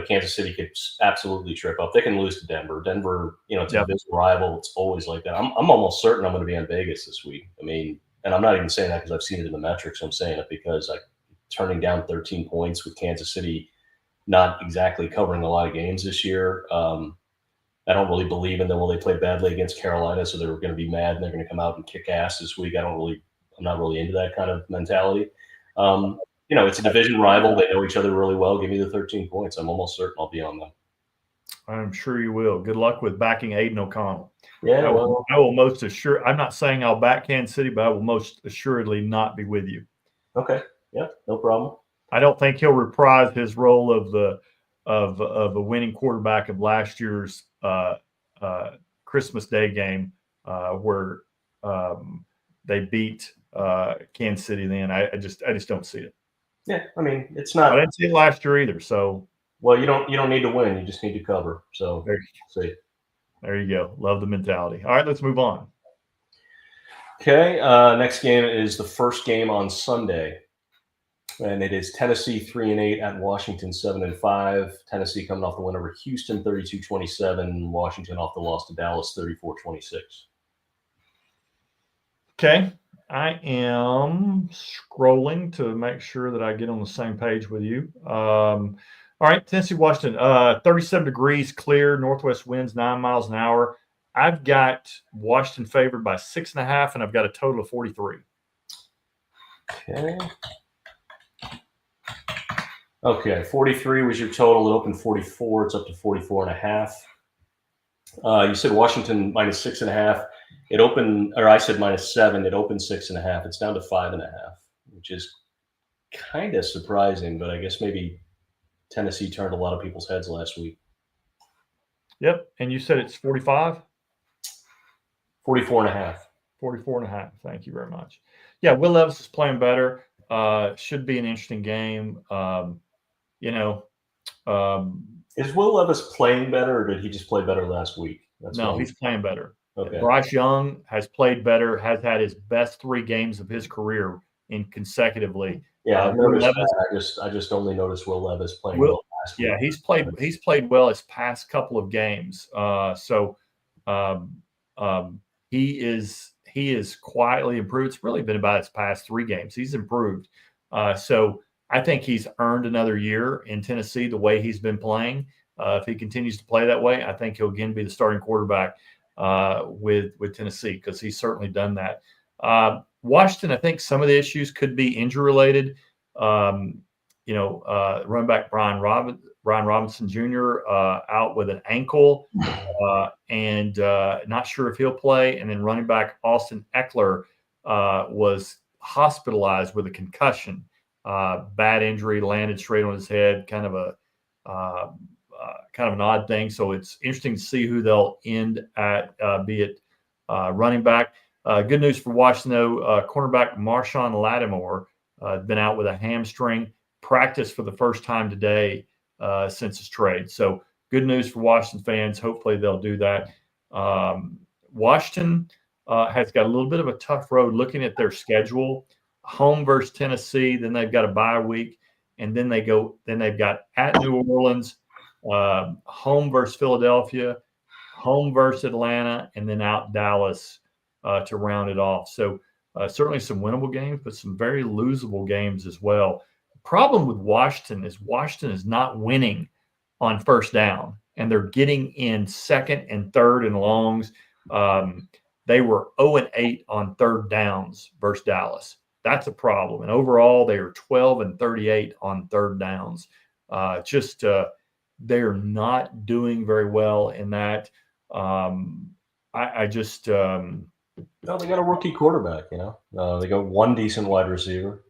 S3: Kansas City could absolutely trip up. They can lose to Denver. Denver, it's a division rival. It's always like that. I'm almost certain I'm going to be on Vegas this week. I mean, and I'm not even saying that because I've seen it in the metrics. I'm saying it because turning down 13 points with Kansas City not exactly covering a lot of games this year. I don't really believe in them. Well, they played badly against Carolina, so they're going to be mad and they're going to come out and kick ass this week. I'm not really into that kind of mentality. It's a division rival. They know each other really well. Give me the 13 points. I'm almost certain I'll be on them.
S2: I'm sure you will. Good luck with backing Aiden O'Connell.
S3: Yeah,
S2: I will most assure. I'm not saying I'll back Kansas City, but I will most assuredly not be with you.
S3: Okay. Yeah, no problem.
S2: I don't think he'll reprise his role of a winning quarterback of last year's Christmas Day game where they beat Kansas City. Then I just don't see it.
S3: Yeah, I mean, it's not.
S2: I didn't see it last year either. So,
S3: well, you don't need to win. You just need to cover. So
S2: there you go. Love the mentality. All right, let's move on.
S3: Okay, next game is the first game on Sunday, and it is Tennessee 3-8 at Washington 7-5. Tennessee coming off the win over Houston 32-27. Washington off the loss to Dallas 34-26.
S2: Okay. I am scrolling to make sure that I get on the same page with you. All right, Tennessee, Washington, 37 degrees, clear, northwest winds 9 miles an hour. I've got Washington favored by 6.5, and I've got a total of 43.
S3: Okay. Okay, 43 was your total. It opened 44. It's up to 44.5. You said Washington minus 6.5. It opened, or I said minus 7. It opened 6.5. It's down to 5.5, which is kind of surprising, but I guess maybe Tennessee turned a lot of people's heads last week.
S2: Yep. And you said it's 45?
S3: 44.5.
S2: 44.5. Thank you very much. Yeah, Will Levis is playing better. Should be an interesting game.
S3: Is Will Levis playing better, or did he just play better last week?
S2: No, he's playing better.
S3: Okay.
S2: Bryce Young has played better, has had his best 3 games of his career in consecutively.
S3: Yeah, I've noticed
S2: Levis,
S3: that. I just only noticed Will Levis playing well last week.
S2: Yeah, he's played well his past couple of games. He is quietly improved. It's really been about his past 3 games. He's improved. So I think he's earned another year in Tennessee the way he's been playing. If he continues to play that way, I think he'll again be the starting quarterback with Tennessee, because he's certainly done that. Washington, I think some of the issues could be injury related. Running back Brian Robinson Jr. Out with an ankle, and not sure if he'll play. And then running back Austin Eckler was hospitalized with a concussion. Bad injury, landed straight on his head, kind of an odd thing. So it's interesting to see who they'll end at, be it running back. Good news for Washington, though, cornerback Marshawn Lattimore been out with a hamstring, practiced for the first time today since his trade. So good news for Washington fans. Hopefully they'll do that. Washington has got a little bit of a tough road looking at their schedule. Home versus Tennessee, then they've got a bye week, and then they've got at New Orleans, home versus Philadelphia, home versus Atlanta, and then out Dallas to round it off. So certainly some winnable games, but some very losable games as well. The problem with Washington is not winning on first down, and they're getting in second and third and longs. They were 0-8 on third downs versus Dallas. That's a problem. And overall, they are 12-38 on third downs. They're not doing very well in that.
S3: No, they got a rookie quarterback. They got one decent wide receiver.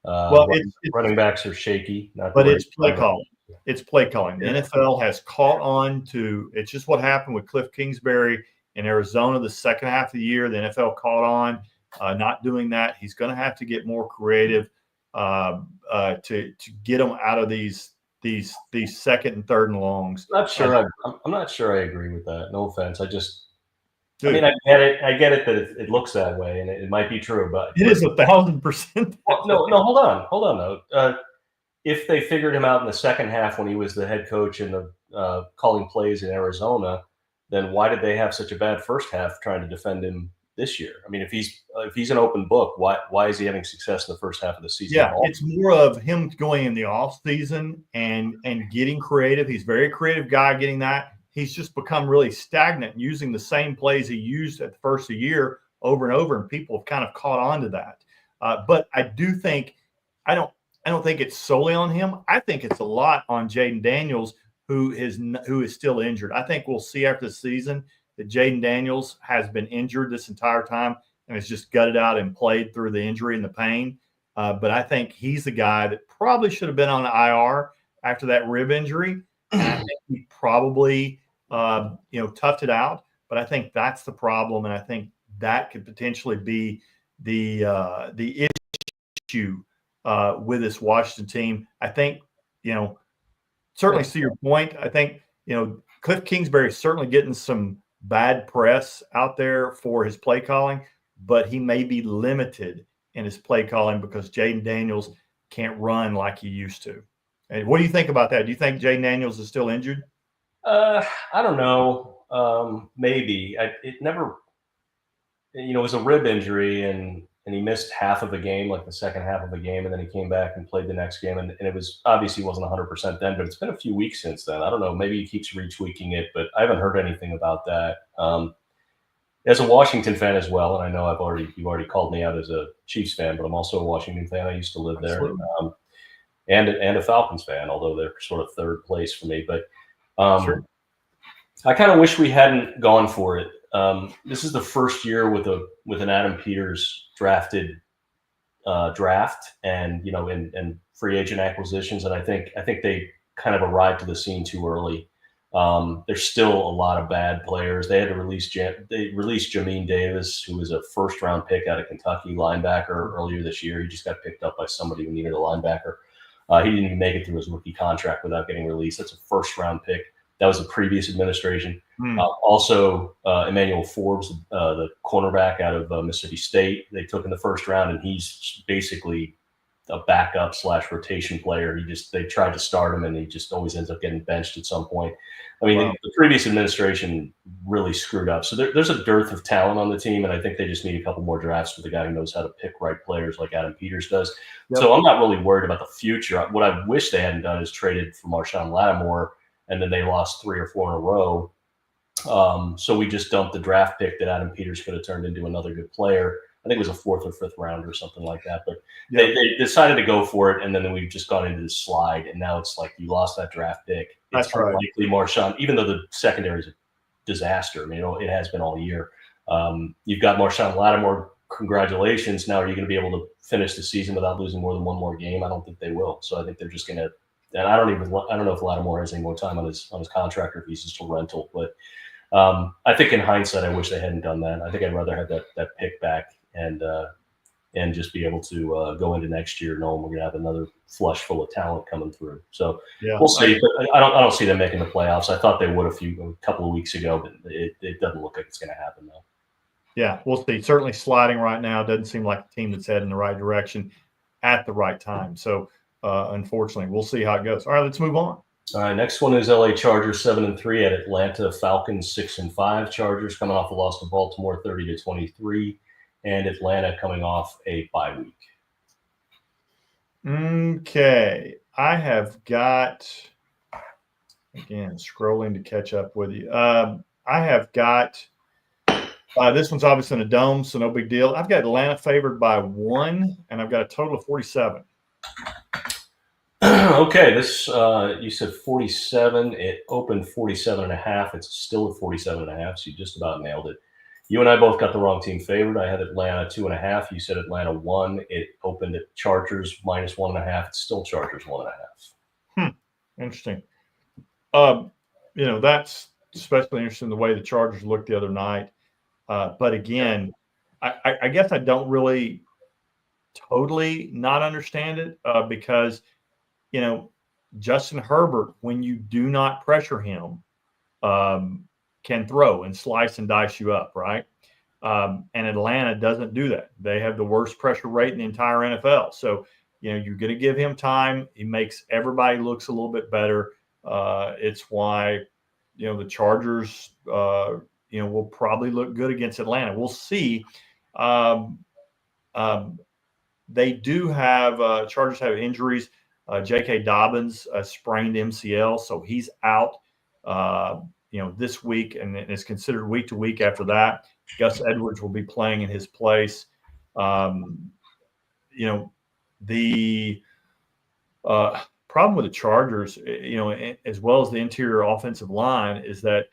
S3: Running backs are shaky.
S2: It's play calling. It's play calling. The NFL has caught on to. It's just what happened with Cliff Kingsbury in Arizona the second half of the year. The NFL caught on. Not doing that. He's going to have to get more creative to get them out of these second and third and longs.
S3: I'm not sure I agree with that. No offense. I get it that it looks that way, and it might be true, but
S2: it is 1,000%.
S3: No, hold on though. If they figured him out in the second half when he was the head coach and the calling plays in Arizona, then why did they have such a bad first half trying to defend him this year? I mean, if he's an open book, why is he having success in the first half of the season?
S2: Yeah, it's more of him going in the off season and getting creative. He's a very creative guy getting that. He's just become really stagnant using the same plays he used at the first of the year over and over, and people have kind of caught on to that. But I do think I don't think it's solely on him. I think it's a lot on Jayden Daniels, who is still injured. I think we'll see after the season that Jayden Daniels has been injured this entire time and has just gutted out and played through the injury and the pain. But I think he's the guy that probably should have been on the IR after that rib injury. And I think he probably, toughed it out. But I think that's the problem, and I think that could potentially be the issue with this Washington team. I think, certainly see your point. I think, Cliff Kingsbury is certainly getting some bad press out there for his play calling, but he may be limited in his play calling because Jayden Daniels can't run like he used to. And what do you think about that? Do you think Jayden Daniels is still injured?
S3: I don't know. Maybe it was a rib injury, and and he missed half of a game, like the second half of a game, and then he came back and played the next game. And it was obviously wasn't 100% then, but it's been a few weeks since then. I don't know. Maybe he keeps retweaking it, but I haven't heard anything about that. As a Washington fan as well, and I know you've already called me out as a Chiefs fan, but I'm also a Washington fan. I used to live there, and a Falcons fan, although they're sort of third place for me. But
S2: Sure.
S3: I kind of wish we hadn't gone for it. This is the first year with an Adam Peters drafted draft, and and free agent acquisitions, and I think they kind of arrived to the scene too early. There's still a lot of bad players. They had to released Jamin Davis, who was a first-round pick out of Kentucky linebacker earlier this year. He just got picked up by somebody who needed a linebacker. He didn't even make it through his rookie contract without getting released. That's a first-round pick. That was the previous administration. Also, Emmanuel Forbes, the cornerback out of Mississippi State, they took in the first round, and he's basically a backup / rotation player. They tried to start him, and he just always ends up getting benched at some point. I mean,
S2: Wow.
S3: the previous administration really screwed up. So there's a dearth of talent on the team, and I think they just need a couple more drafts with a guy who knows how to pick right players like Adam Peters does.
S2: Yep.
S3: So I'm not really worried about the future. What I wish they hadn't done is traded for Marshawn Lattimore, and then they lost 3 or 4 in a row. So we just dumped the draft pick that Adam Peters could have turned into another good player. I think it was a 4th or 5th round or something like that. But they decided to go for it, and then we've just gone into the slide. And now it's like you lost that draft pick. It's
S2: That's right.
S3: unlikely Marshawn, even though the secondary is a disaster. I mean, it has been all year. You've got Marshawn Lattimore. Congratulations. Now, are you going to be able to finish the season without losing more than one more game? I don't think they will. So I think they're just going to. And I don't know if Lattimore has any more time on his contract or if he's just a rental. But I think in hindsight, I wish they hadn't done that. I think I'd rather have that pick back and just be able to go into next year knowing we're going to have another flush full of talent coming through. So we'll see. But I don't see them making the playoffs. I thought they would a couple of weeks ago, but it doesn't look like it's going to happen now.
S2: Yeah, we'll see. Certainly sliding right now. Doesn't seem like a team that's heading in the right direction at the right time. So unfortunately, we'll see how it goes. All right, let's move on.
S3: All right, next one is LA Chargers 7-3 at Atlanta Falcons 6-5. Chargers coming off a loss to Baltimore 30-23, and Atlanta coming off a bye week.
S2: Okay, I have got, again, scrolling to catch up with you. I have got, this one's obviously in a dome, so no big deal. I've got Atlanta favored by 1, and I've got a total of 47.
S3: Okay, this you said 47. It opened 47.5. It's still at 47.5, so you just about nailed it. You and I both got the wrong team favored. I had Atlanta 2.5. You said Atlanta 1. It opened at Chargers -1.5. It's still Chargers 1.5.
S2: Interesting. That's especially interesting the way the Chargers looked the other night. But again, I guess I don't really totally not understand it because, Justin Herbert, when you do not pressure him, can throw and slice and dice you up, right? And Atlanta doesn't do that. They have the worst pressure rate in the entire NFL. So, you're going to give him time. He makes everybody looks a little bit better. It's why, the Chargers, will probably look good against Atlanta. We'll see. They do have Chargers have injuries. J.K. Dobbins sprained MCL, so he's out. This week, and it's considered week to week after that. Gus Edwards will be playing in his place. The problem with the Chargers, as well as the interior offensive line, is that,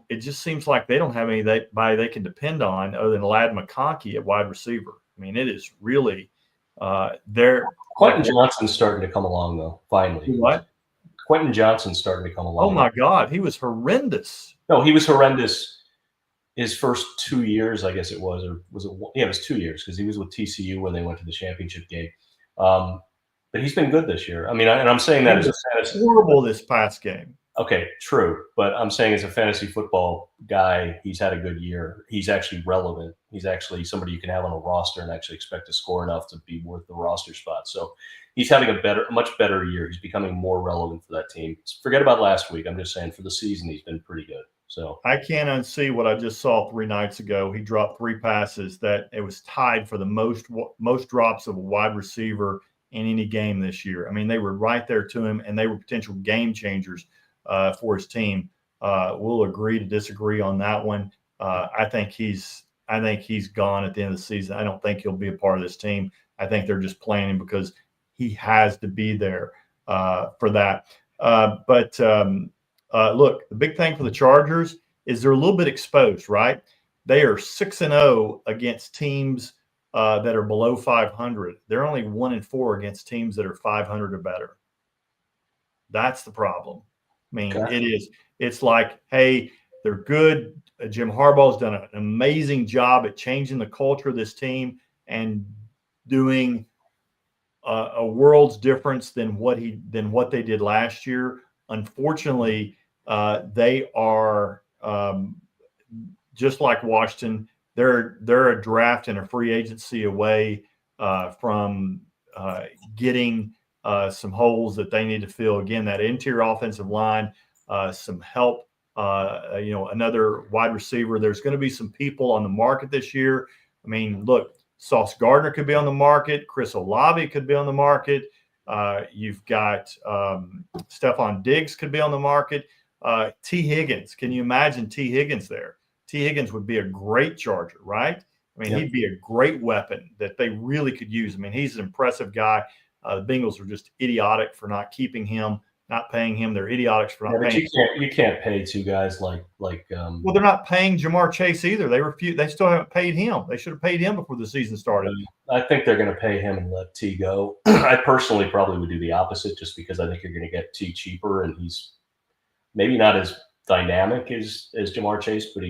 S2: it just seems like they don't have anybody they can depend on other than Ladd McConkey at wide receiver. I mean, it is really
S3: Quentin Johnson's starting to come along, though, finally.
S2: What?
S3: Quentin Johnson's starting to come along.
S2: Oh, my God. He was horrendous.
S3: No, he was horrendous his first 2 years, I guess it was. Or was it? Yeah, it was 2 years because he was with TCU when they went to the championship game. But he's been good this year. I mean, and I'm saying that as a fantasy.
S2: Horrible this past game.
S3: Okay, true. But I'm saying as a fantasy football guy, he's had a good year. He's actually relevant. He's actually somebody you can have on a roster and actually expect to score enough to be worth the roster spot. So he's having a much better year. He's becoming more relevant for that team. Forget about last week. I'm just saying for the season, he's been pretty good. So
S2: I can't unsee what I just saw 3 nights ago. He dropped 3 passes that it was tied for the most drops of a wide receiver in any game this year. I mean, they were right there to him, and they were potential game changers for his team. We'll agree to disagree on that one. I think he's gone at the end of the season. I don't think he'll be a part of this team. I think they're just playing him because he has to be there for that. Look, the big thing for the Chargers is they're a little bit exposed, right? They are 6-0 against teams that are below 500. They're only 1-4 against teams that are 500 or better. That's the problem. I mean,
S3: Okay.
S2: it is. It's like, hey, they're good. Jim Harbaugh's done an amazing job at changing the culture of this team and doing a world's difference than what they did last year. Unfortunately, they are just like Washington. They're a draft and a free agency away from getting some holes that they need to fill. Again, that interior offensive line, some help. Another wide receiver. There's going to be some people on the market this year. I mean, look, Sauce Gardner could be on the market. Chris Olave could be on the market. You've got Stephon Diggs could be on the market. T. Higgins. Can you imagine T. Higgins there? T. Higgins would be a great Charger, right? I mean, He'd be a great weapon that they really could use. I mean, he's an impressive guy. The Bengals are just idiotic for not keeping him, not paying him. They're idiotic for not paying him.
S3: You can't pay 2 guys like.
S2: Well, they're not paying Jamar Chase either. They still haven't paid him. They should have paid him before the season started.
S3: I think they're going to pay him and let T go. I personally probably would do the opposite, just because I think you're going to get T cheaper, and he's maybe not as dynamic as Jamar Chase, but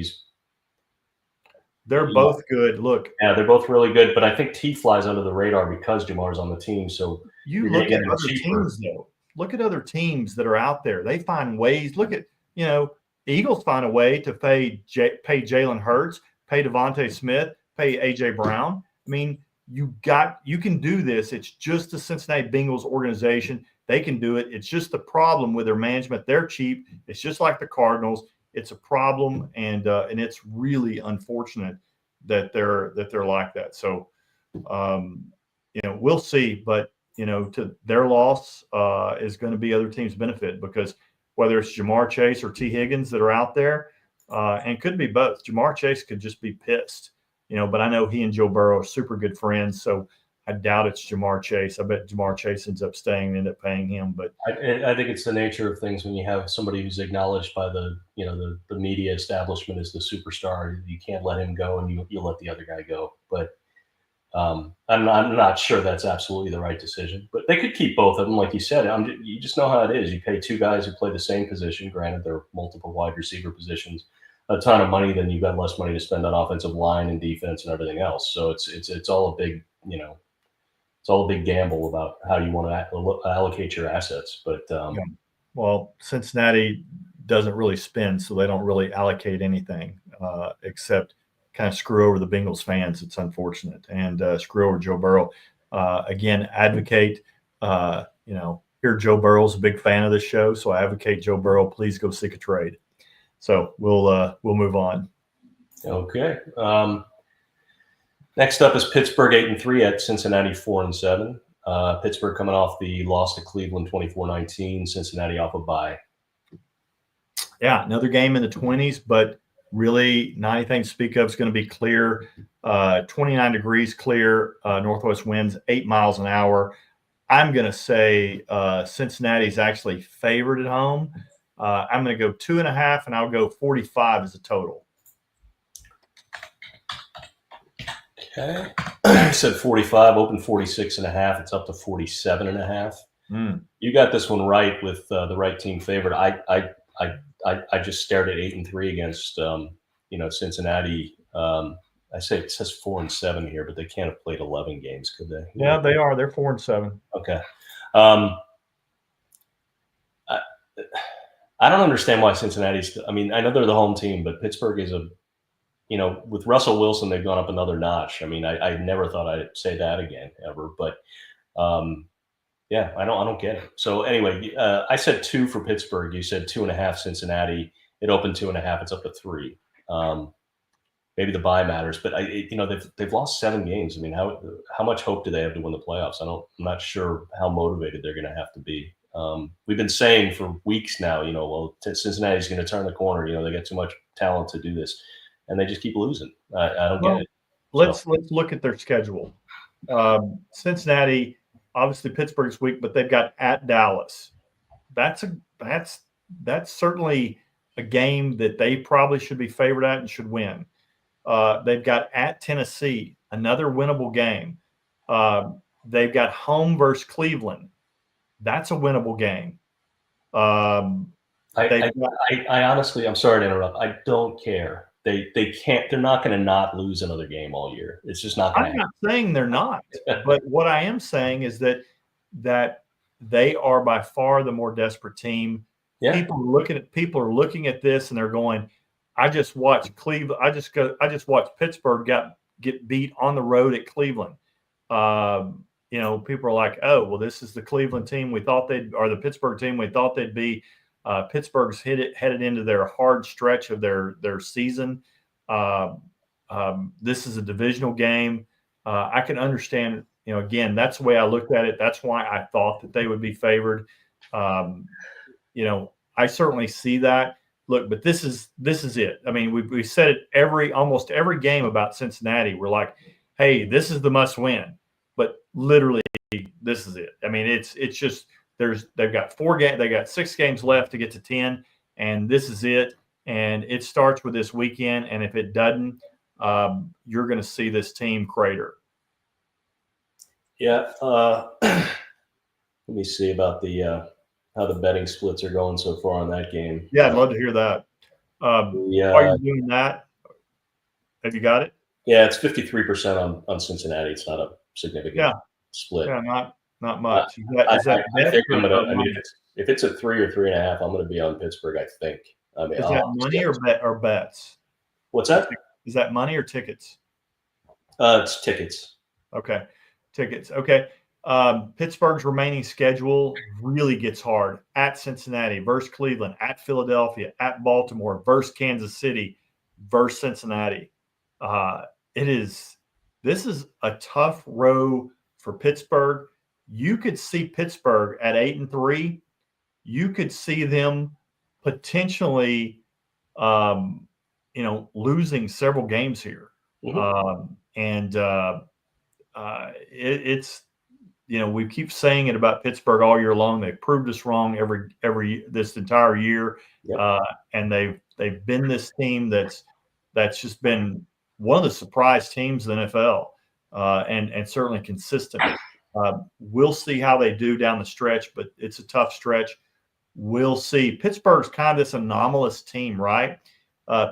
S2: they're both good. Look,
S3: yeah, they're both really good, but I think T flies under the radar because Jamar's on the team. So
S2: you look at other teams, though. Look at other teams that are out there. They find ways. Look at, Eagles find a way to pay Jalen Hurts, pay Devontae Smith, pay A.J. Brown. I mean, you can do this. It's just the Cincinnati Bengals organization. They can do it. It's just the problem with their management. They're cheap. It's just like the Cardinals. It's a problem, and it's really unfortunate that they're like that. So, we'll see. But to their loss is going to be other teams' benefit, because whether it's Jamar Chase or T. Higgins that are out there, and could be both. Jamar Chase could just be pissed, But I know he and Joe Burrow are super good friends, so I doubt it's Jamar Chase. I bet Jamar Chase ends up staying and end up paying him. But
S3: I think it's the nature of things when you have somebody who's acknowledged by the media establishment as the superstar. You can't let him go, and you let the other guy go. But I'm not sure that's absolutely the right decision. But they could keep both of them, like you said. You just know how it is. You pay 2 guys who play the same position. Granted, they're multiple wide receiver positions. A ton of money, then you've got less money to spend on offensive line and defense and everything else. So it's all a big it's all a big gamble about how you want to allocate your assets. But
S2: well, Cincinnati doesn't really spend, so they don't really allocate anything except kind of screw over the Bengals fans. It's unfortunate, and screw over Joe Burrow. Again, advocate. Here Joe Burrow's a big fan of this show, so I advocate Joe Burrow. Please go seek a trade. So we'll move on.
S3: Okay. Next up is Pittsburgh 8-3 at Cincinnati 4-7. Pittsburgh coming off the loss to Cleveland 24-19. Cincinnati off a bye.
S2: Yeah, another game in the 20s, but really not anything to speak of. It's going to be clear. 29 degrees clear, northwest winds 8 miles an hour. I'm going to say Cincinnati's actually favored at home. I'm going to go 2.5, and I'll go 45 as a total.
S3: Okay. I said 45, open 46.5. It's up to 47.5. You got this one right with the right team favored. I just stared at 8-3 against Cincinnati. I say it says 4-7 here, but they can't have played 11 games, could they?
S2: Yeah, they are. They're 4-7.
S3: Okay. I don't understand why Cincinnati's. I mean, I know they're the home team, but Pittsburgh is with Russell Wilson, they've gone up another notch. I mean, I never thought I'd say that again ever, but yeah, I don't get it. So anyway, I said 2 for Pittsburgh. You said 2.5 Cincinnati, It opened 2.5. It's up to 3. Maybe the bye matters, but they've lost 7 games. I mean, how much hope do they have to win the playoffs? I'm not sure how motivated they're going to have to be. We've been saying for weeks now, Cincinnati's going to turn the corner. They got too much talent to do this, and they just keep losing. I don't get it.
S2: Let's look at their schedule. Cincinnati, obviously Pittsburgh's weak, but they've got at Dallas. That's certainly a game that they probably should be favored at and should win. They've got at Tennessee, another winnable game. They've got home versus Cleveland. That's a winnable game.
S3: I honestly, I'm sorry to interrupt. I don't care. They can't. They're not going to not lose another game all year. It's just not going to happen.
S2: I'm not saying they're not, but what I am saying is that they are by far the more desperate team.
S3: Yeah.
S2: People are looking at this and they're going, I just watched Cleveland. I just watched Pittsburgh get beat on the road at Cleveland. People are like, oh, well, this is the Cleveland team or the Pittsburgh team we thought they'd be. Pittsburgh's headed into their hard stretch of their season. This is a divisional game. I can understand, again, that's the way I looked at it. That's why I thought that they would be favored. I certainly see that. Look, but this is it. I mean, we said it almost every game about Cincinnati. We're like, hey, this is the must win. But literally, this is it. I mean, it's just they've got 4 games. They got 6 games left to get to 10, and this is it. And it starts with this weekend. And if it doesn't, you're going to see this team crater.
S3: Yeah. Let me see about how the betting splits are going so far on that game.
S2: Yeah, I'd love to hear that. Are you doing that? Have you got it?
S3: Yeah, it's 53% on Cincinnati. It's not a significant split.
S2: Yeah, not much.
S3: I think I'm gonna. I mean, if it's a 3 or 3.5, I'm gonna be on Pittsburgh. I think. I mean,
S2: is that money or bets?
S3: What's that?
S2: Is that money or tickets?
S3: It's tickets.
S2: Okay, tickets. Okay. Pittsburgh's remaining schedule really gets hard. At Cincinnati versus Cleveland, at Philadelphia, at Baltimore versus Kansas City versus Cincinnati. This is a tough row for Pittsburgh. You could see Pittsburgh at 8-3. You could see them potentially, losing several games here. Mm-hmm. It's we keep saying it about Pittsburgh all year long. They've proved us wrong every this entire year, and they've been this team that's just been one of the surprise teams in the NFL, and certainly consistent. We'll see how they do down the stretch, but it's a tough stretch. We'll see. Pittsburgh's kind of this anomalous team, right?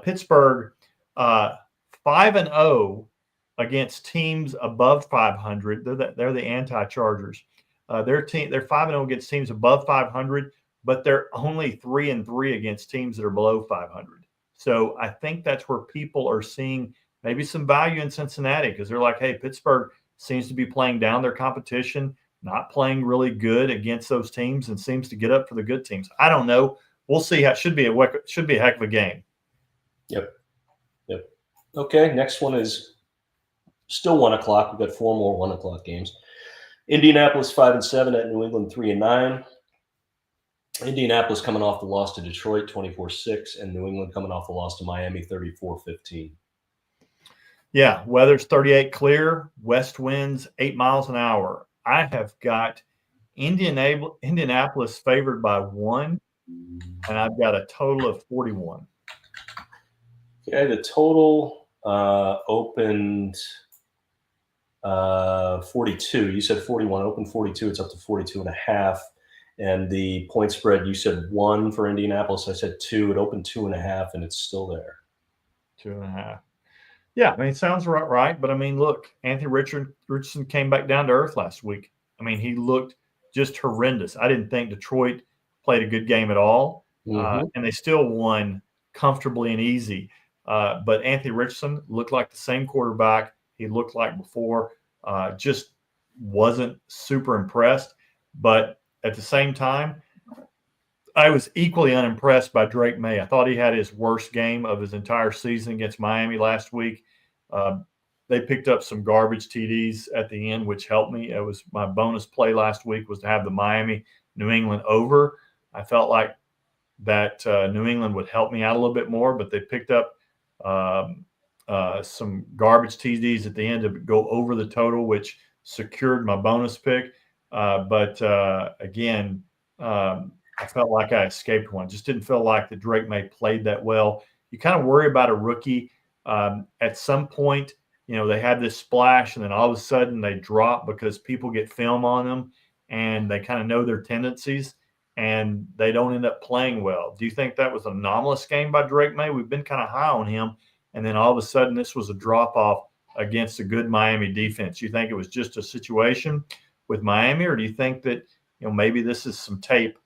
S2: Pittsburgh 5-0 against teams above 500. They're the anti-Chargers. They're 5-0 against teams above 500, but they're only 3-3 against teams that are below 500. So I think that's where people are seeing maybe some value in Cincinnati, because they're like, hey, Pittsburgh seems to be playing down their competition, not playing really good against those teams, and seems to get up for the good teams. I don't know. We'll see. It should be a heck of a game.
S3: Yep. Okay, next one is still 1 o'clock. We've got 4 more 1 o'clock games. Indianapolis 5-7 at New England 3-9. Indianapolis coming off the loss to Detroit 24-6, and New England coming off the loss to Miami 34-15.
S2: Yeah, weather's 38 clear, west winds 8 miles an hour. I have got Indianapolis favored by 1, and I've got a total of 41.
S3: Okay, the total opened 42. You said 41, opened 42. It's up to 42.5. And the point spread, you said 1 for Indianapolis. I said 2. It opened 2.5, and it's still there.
S2: 2.5. Yeah, I mean, it sounds right. But, I mean, look, Anthony Richardson came back down to earth last week. I mean, he looked just horrendous. I didn't think Detroit played a good game at all. Mm-hmm. And they still won comfortably and easy. But Anthony Richardson looked like the same quarterback he looked like before. Just wasn't super impressed. But at the same time, I was equally unimpressed by Drake May. I thought he had his worst game of his entire season against Miami last week. They picked up some garbage TDs at the end, which helped me. It was my bonus play last week was to have the Miami New England over. I felt like that New England would help me out a little bit more, but they picked up some garbage TDs at the end to go over the total, which secured my bonus pick. But again, I felt like I escaped one. Just didn't feel like the Drake May played that well. You kind of worry about a rookie. At some point, they had this splash, and then all of a sudden they drop because people get film on them, and they kind of know their tendencies, and they don't end up playing well. Do you think that was an anomalous game by Drake May? We've been kind of high on him, and then all of a sudden this was a drop-off against a good Miami defense. You think it was just a situation with Miami, or do you think that maybe this is some tape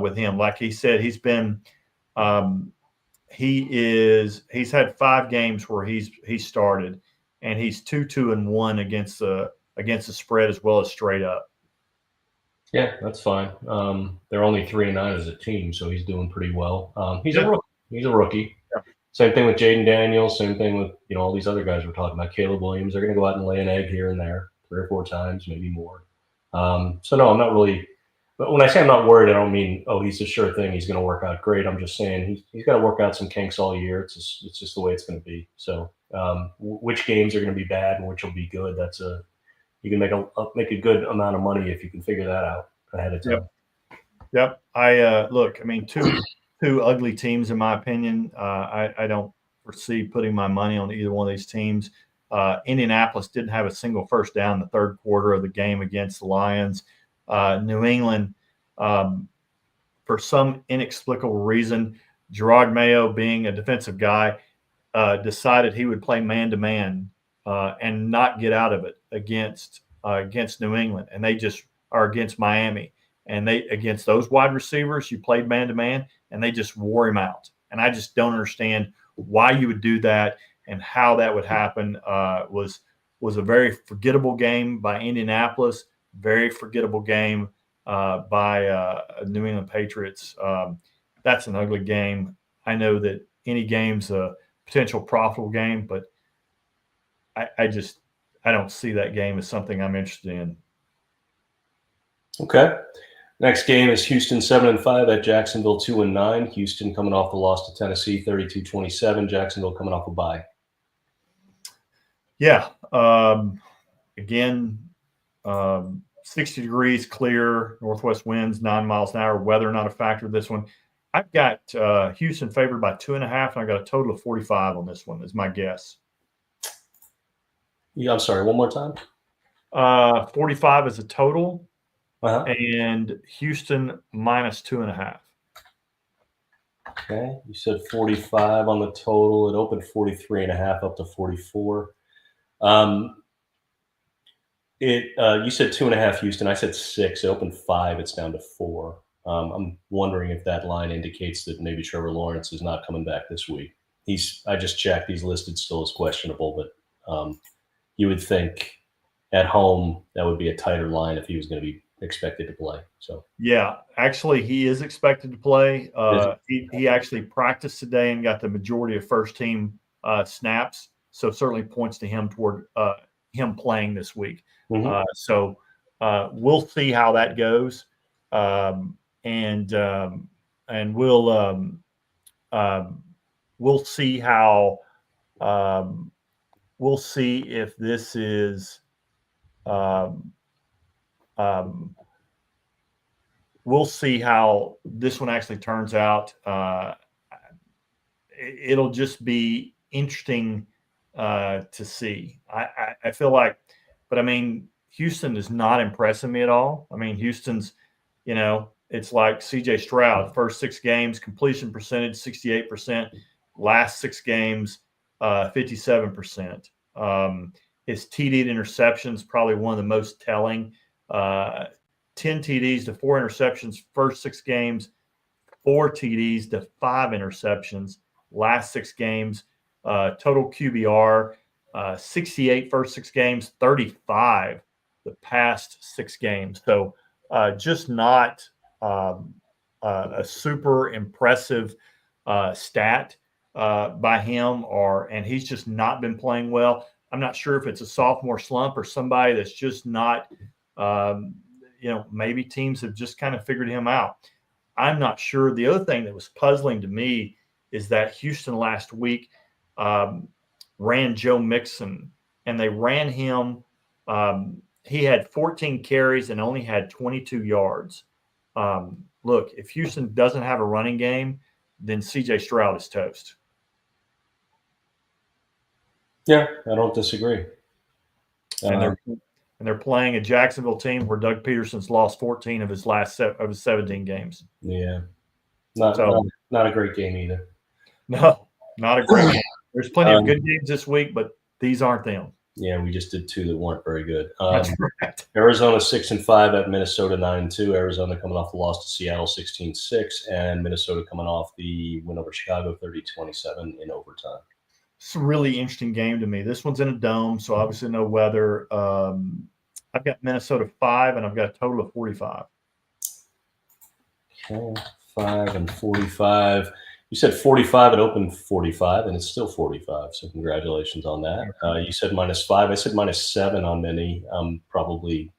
S2: with him? Like he said, he's been he's had 5 games where he's started, and he's 2-2-1 against the spread as well as straight up.
S3: Yeah, that's fine. They're only 3-9 as a team, so he's doing pretty well. He's a rookie. He's a rookie.
S2: Yeah.
S3: Same thing with Jaden Daniels. Same thing with all these other guys we're talking about. Caleb Williams. They're going to go out and lay an egg here and there, 3 or 4 times, maybe more. So no, I'm not really. But when I say I'm not worried, I don't mean he's a sure thing. He's going to work out great. I'm just saying he's got to work out some kinks all year. It's just the way it's going to be. So which games are going to be bad and which will be good? You can make a good amount of money if you can figure that out ahead of time.
S2: Yep. I look. I mean, two ugly teams in my opinion. I don't foresee putting my money on either one of these teams. Indianapolis didn't have a single first down in the third quarter of the game against the Lions. New England, for some inexplicable reason, Gerard Mayo, being a defensive guy, decided he would play man-to-man and not get out of it against New England. And they just are against Miami. And against those wide receivers, you played man-to-man, and they just wore him out. And I just don't understand why you would do that and how that would happen. Was a very forgettable game by Indianapolis. Very forgettable game by New England Patriots. That's an ugly game. I know that any game's a potential profitable game, but I don't see that game as something I'm interested in.
S3: Okay. Next game is Houston 7-5 at Jacksonville 2-9. Houston coming off the loss to Tennessee 32-27. Jacksonville coming off a bye.
S2: Yeah. Again, 60 degrees, clear, northwest winds, 9 miles an hour. Weather not a factor this one. I've got Houston favored by 2.5, and I got a total of 45 on this one. Is my guess.
S3: Yeah, I'm sorry. One more time.
S2: 45 is a total,
S3: and
S2: Houston minus 2.5.
S3: Okay, you said 45 on the total. It opened 43.5 up to 44. You said 2.5 Houston. I said 6. It opened 5. It's down to 4. I'm wondering if that line indicates that maybe Trevor Lawrence is not coming back this week. I just checked. He's listed still as questionable, but you would think at home that would be a tighter line if he was going to be expected to play. So
S2: yeah, actually he is expected to play. He actually practiced today and got the majority of first team snaps. So certainly points to him toward him playing this week.
S3: Mm-hmm.
S2: So we'll see how that goes, and we'll see how we'll see if this is we'll see how this one actually turns out. It'll just be interesting to see. I feel like, but I mean, Houston is not impressing me at all. I mean, Houston's, it's like CJ Stroud, first 6 games, completion percentage, 68%, last 6 games, 57%. His TD to interceptions, probably one of the most telling, 10 TDs to 4 interceptions, first 6 games, 4 TDs to 5 interceptions, last 6 games, total QBR, 68 first 6 games, 35 the past 6 games. So just not a super impressive stat by him, and he's just not been playing well. I'm not sure if it's a sophomore slump or somebody that's just not, maybe teams have just kind of figured him out. I'm not sure. The other thing that was puzzling to me is that Houston last week ran Joe Mixon, and they ran him. He had 14 carries and only had 22 yards. Look, if Houston doesn't have a running game, then C.J. Stroud is toast.
S3: Yeah, I don't disagree.
S2: And they're playing a Jacksonville team where Doug Peterson's lost 14 of his last of his 17 games.
S3: Yeah, not a great game either.
S2: No, not a great game. There's plenty of good games this week, but these aren't them.
S3: Yeah, we just did two that weren't very good.
S2: That's right.
S3: Arizona 6-5 at Minnesota 9-2. Arizona coming off the loss to Seattle 16-6, and Minnesota coming off the win over Chicago 30-27 in overtime.
S2: It's a really interesting game to me. This one's in a dome, so obviously no weather. I've got Minnesota 5, and I've got a total of 45.
S3: Okay, 5 and 45. You said 45. It opened 45, and it's still 45. So congratulations on that. You said -5. I said -7 on many. Probably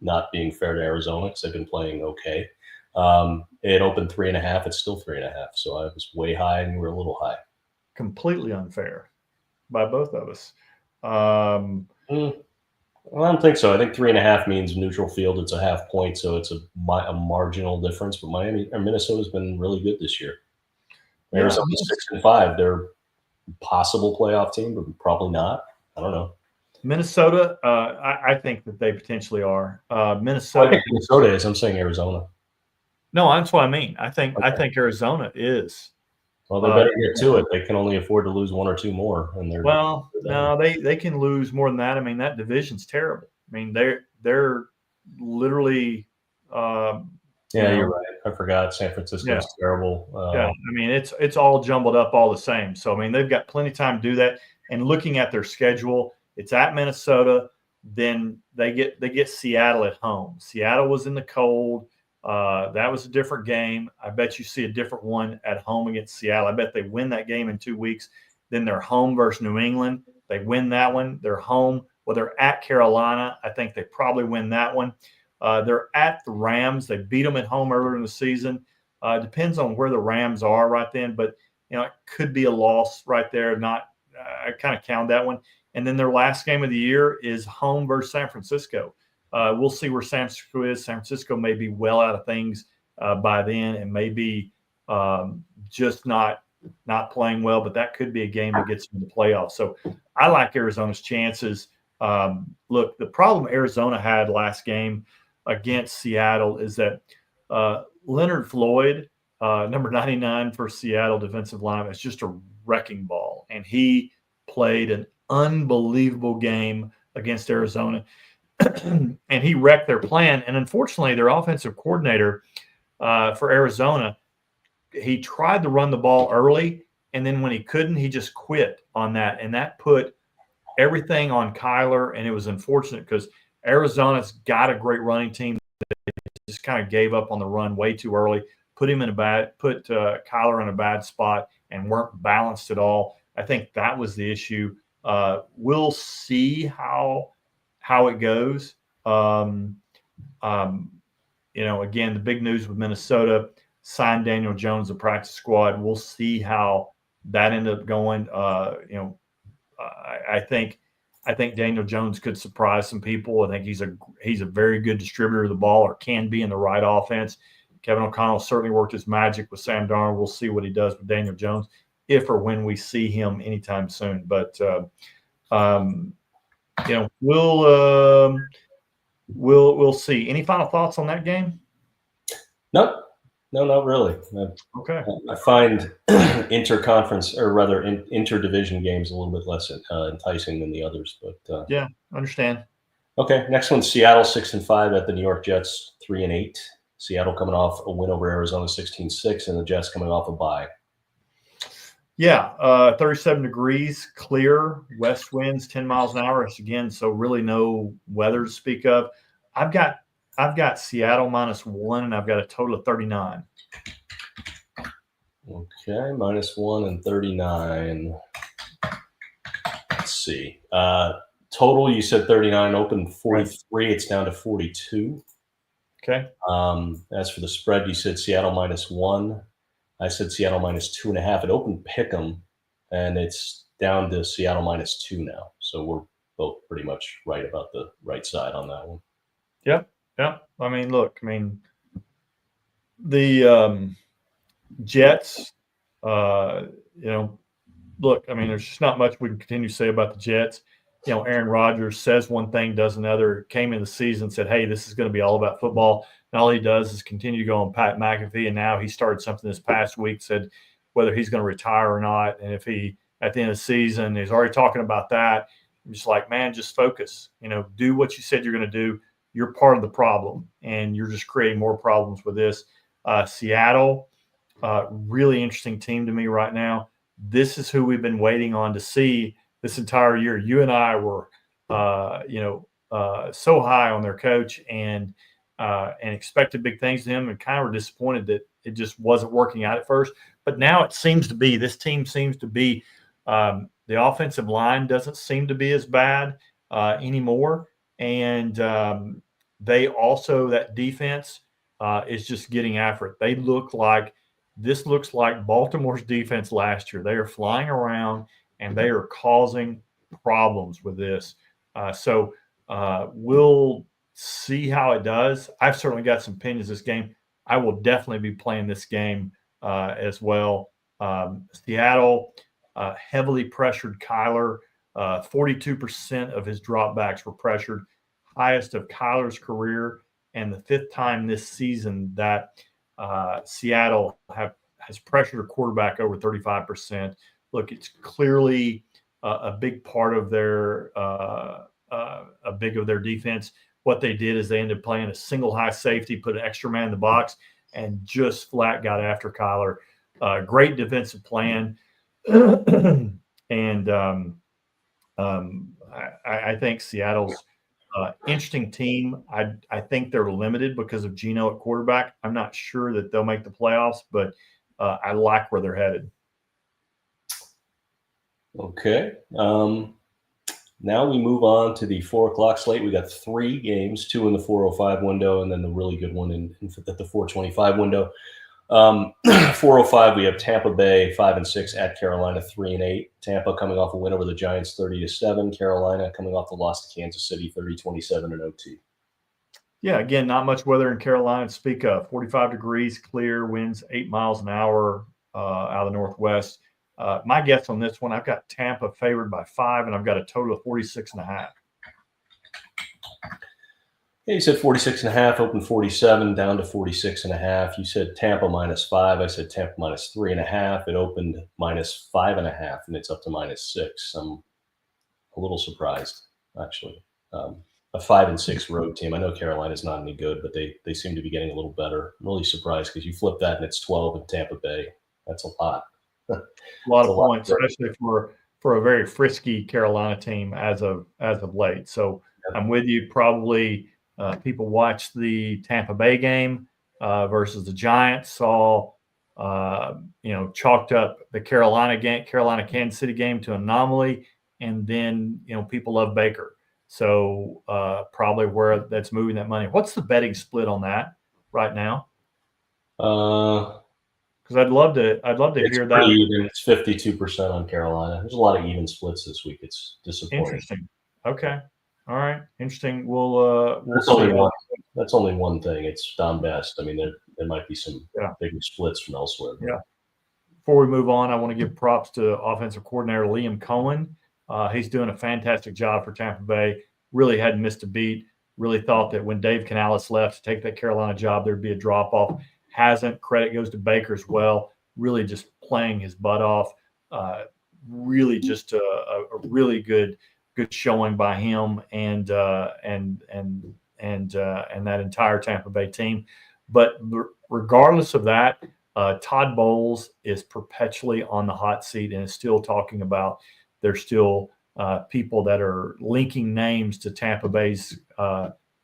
S3: not being fair to Arizona because they've been playing okay. It opened 3.5. It's still 3.5. So I was way high, and you were a little high.
S2: Completely unfair by both of us.
S3: Well, I don't think so. I think 3.5 means neutral field. It's a half point, so it's a marginal difference. But Minnesota's been really good this year. Arizona 6-5. They're a possible playoff team, but probably not. I don't know.
S2: Minnesota, I think that they potentially are.
S3: Minnesota. I think Minnesota is. I'm saying Arizona.
S2: No, that's what I mean. I think Arizona is.
S3: Well, they better get to it. They can only afford to lose 1 or 2 more, and they're
S2: no, they can lose more than that. I mean, that division's terrible. I mean, they're literally.
S3: You're right. I forgot San Francisco's terrible.
S2: I mean, it's all jumbled up all the same. So I mean, they've got plenty of time to do that. And looking at their schedule, it's at Minnesota. Then they get Seattle at home. Seattle was in the cold. That was a different game. I bet you see a different one at home against Seattle. I bet they win that game in 2 weeks. Then they're home versus New England. They win that one. They're home. Well, they're at Carolina. I think they probably win that one. They're at the Rams. They beat them at home earlier in the season. Depends on where the Rams are right then, but it could be a loss right there. I kind of count that one. And then their last game of the year is home versus San Francisco. We'll see where San Francisco is. San Francisco may be well out of things by then and may be just not playing well, but that could be a game that gets them in the playoffs. So I like Arizona's chances. Look, the problem Arizona had last game against Seattle is that Leonard Floyd, number 99 for Seattle defensive line, is just a wrecking ball. And he played an unbelievable game against Arizona. And he wrecked their plan. And unfortunately, their offensive coordinator for Arizona, he tried to run the ball early. And then when he couldn't, he just quit on that. And that put everything on Kyler. And it was unfortunate because Arizona's got a great running team. They just kind of gave up on the run way too early, put Kyler in a bad spot and weren't balanced at all. I think that was the issue. We'll see how it goes. Again, the big news with Minnesota, signed Daniel Jones, the practice squad. We'll see how that ended up going. I think Daniel Jones could surprise some people. I think he's a very good distributor of the ball, or can be in the right offense. Kevin O'Connell certainly worked his magic with Sam Darnold. We'll see what he does with Daniel Jones, if or when we see him anytime soon. But we'll see. Any final thoughts on that game?
S3: No, not really.
S2: Okay.
S3: I find interconference, or rather interdivision games, a little bit less enticing than the others. But
S2: yeah, understand.
S3: Okay, next one: Seattle 6-5 at the New York Jets 3-8. Seattle coming off a win over Arizona 16-6, and the Jets coming off a bye.
S2: Yeah, 37 degrees, clear, west winds 10 miles an hour again, so really no weather to speak of. I've got I've got Seattle -1, and I've got a total of 39.
S3: Okay, -1 and 39. Let's see. Total, you said 39, open 43. Right. It's down to 42.
S2: Okay.
S3: As for the spread, you said Seattle -1. I said Seattle -2.5. It opened pick'em, and it's down to Seattle -2 now. So we're both pretty much right about the right side on that one.
S2: Yep. I mean, look, the Jets, look, there's just not much we can continue to say about the Jets. Aaron Rodgers says one thing, does another, came in the season, said, hey, this is going to be all about football. And all he does is continue to go on Pat McAfee. And now he started something this past week, said whether he's going to retire or not. And if he, at the end of the season, he's already talking about that. I'm just like, man, just focus, do what you said you're going to do. You're part of the problem, and you're just creating more problems with this. Seattle, really interesting team to me right now. This is who we've been waiting on to see this entire year. You and I were, so high on their coach and expected big things to him, and kind of were disappointed that it just wasn't working out at first. But now it seems to be, this team seems to be, the offensive line doesn't seem to be as bad anymore. And they also, that defense is just getting after it. They look like, this looks like Baltimore's defense last year. They are flying around and they are causing problems with this. So we'll see how it does. I've certainly got some opinions this game. I will definitely be playing this game as well. Seattle, heavily pressured Kyler. 42% of his dropbacks were pressured, highest of Kyler's career, and the 5th time this season that Seattle has pressured a quarterback over 35%. Look, it's clearly a big part of their defense. What they did is they ended up playing a single high safety, put an extra man in the box, and just flat got after Kyler. Great defensive plan, and I think Seattle's interesting team. I think they're limited because of Geno at quarterback. I'm not sure that they'll make the playoffs, but I like where they're headed.
S3: Okay. Now we move on to the 4 o'clock slate. We got 3 games, 2 in the 4:05 window, and then the really good one at the 4:25 window. 4:05, we have Tampa Bay 5-6 at Carolina 3-8. Tampa coming off a win over the Giants 30-7. Carolina coming off the loss to Kansas City 30-27 in OT.
S2: Yeah, again, not much weather in Carolina to speak of. 45 degrees, clear, winds 8 miles an hour out of the northwest. My guess on this one, I've got Tampa favored by 5, and I've got a total of 46.5.
S3: Yeah, you said 46.5, open 47, down to 46.5. You said Tampa -5. I said Tampa -3.5. It opened -5.5, and it's up to -6. I'm a little surprised, actually. A 5-6 road team. I know Carolina's not any good, but they seem to be getting a little better. I'm really surprised because you flip that and it's 12 in Tampa Bay. That's a lot.
S2: A lot of points, especially for a very frisky Carolina team as of late. So I'm with you. Probably people watched the Tampa Bay game versus the Giants, saw chalked up the Carolina Kansas City game to anomaly, and then people love Baker. So probably where that's moving that money. What's the betting split on that right now? Because I'd love to hear that.
S3: Even. It's 52% on Carolina. There's a lot of even splits this week. It's disappointing.
S2: Interesting. Okay. All right. Interesting. We'll
S3: that's only one. That's only one thing. It's Don Best. I mean, there might be some bigger splits from elsewhere.
S2: Yeah. Before we move on, I want to give props to offensive coordinator Liam Cohen. He's doing a fantastic job for Tampa Bay. Really hadn't missed a beat. Really thought that when Dave Canales left to take that Carolina job, there'd be a drop off. Hasn't. Credit goes to Baker as well. Really just playing his butt off. Really just a really good showing by him and that entire Tampa Bay team. But regardless of that, Todd Bowles is perpetually on the hot seat and is still talking about there's still people that are linking names to Tampa Bay's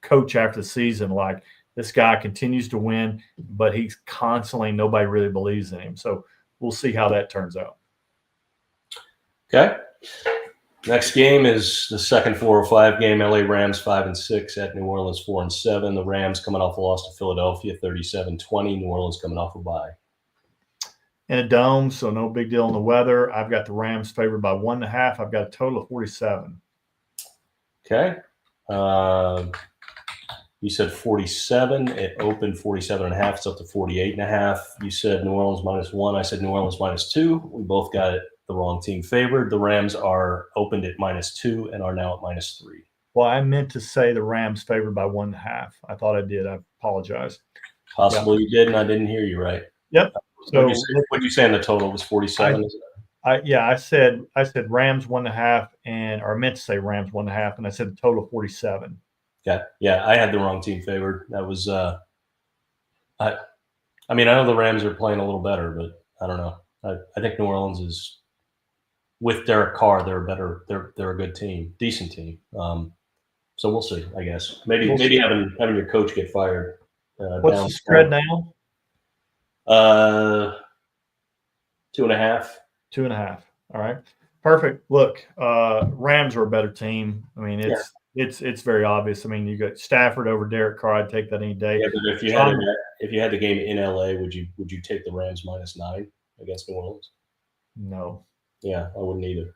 S2: coach after the season, like, this guy continues to win, but he's constantly, nobody really believes in him. So we'll see how that turns out.
S3: Okay. Next game is the second 405 game. LA Rams 5-6 at New Orleans 4-7. The Rams coming off a loss to Philadelphia 37-20. New Orleans coming off a bye.
S2: In a dome, so no big deal on the weather. I've got the Rams favored by 1.5. I've got a total of 47.
S3: Okay. You said 47. It opened 47.5. It's up to 48.5. You said New Orleans -1. I said New Orleans -2. We both got it the wrong team favored. The Rams are opened at -2 and are now at -3.
S2: Well, I meant to say the Rams favored by 1.5. I thought I did. I apologize.
S3: Possibly you did, and I didn't hear you right.
S2: Yep. So
S3: what'd you say in the total? It was 47?
S2: I said Rams 1.5, or I meant to say Rams 1.5, and I said the total of 47.
S3: Okay. Yeah, I had the wrong team favored. That was I mean, I know the Rams are playing a little better, but I don't know. I think New Orleans is, with Derek Carr, they're better. They're a good team, decent team. So we'll see. I guess maybe having your coach get fired.
S2: What's the spread now?
S3: 2.5.
S2: 2.5. All right, perfect. Look, Rams are a better team. I mean, it's very obvious. I mean, you got Stafford over Derek Carr. I'd take that any day.
S3: Yeah, but if you had the game in LA, would you take the Rams -9 against New Orleans?
S2: No.
S3: Yeah, I wouldn't either.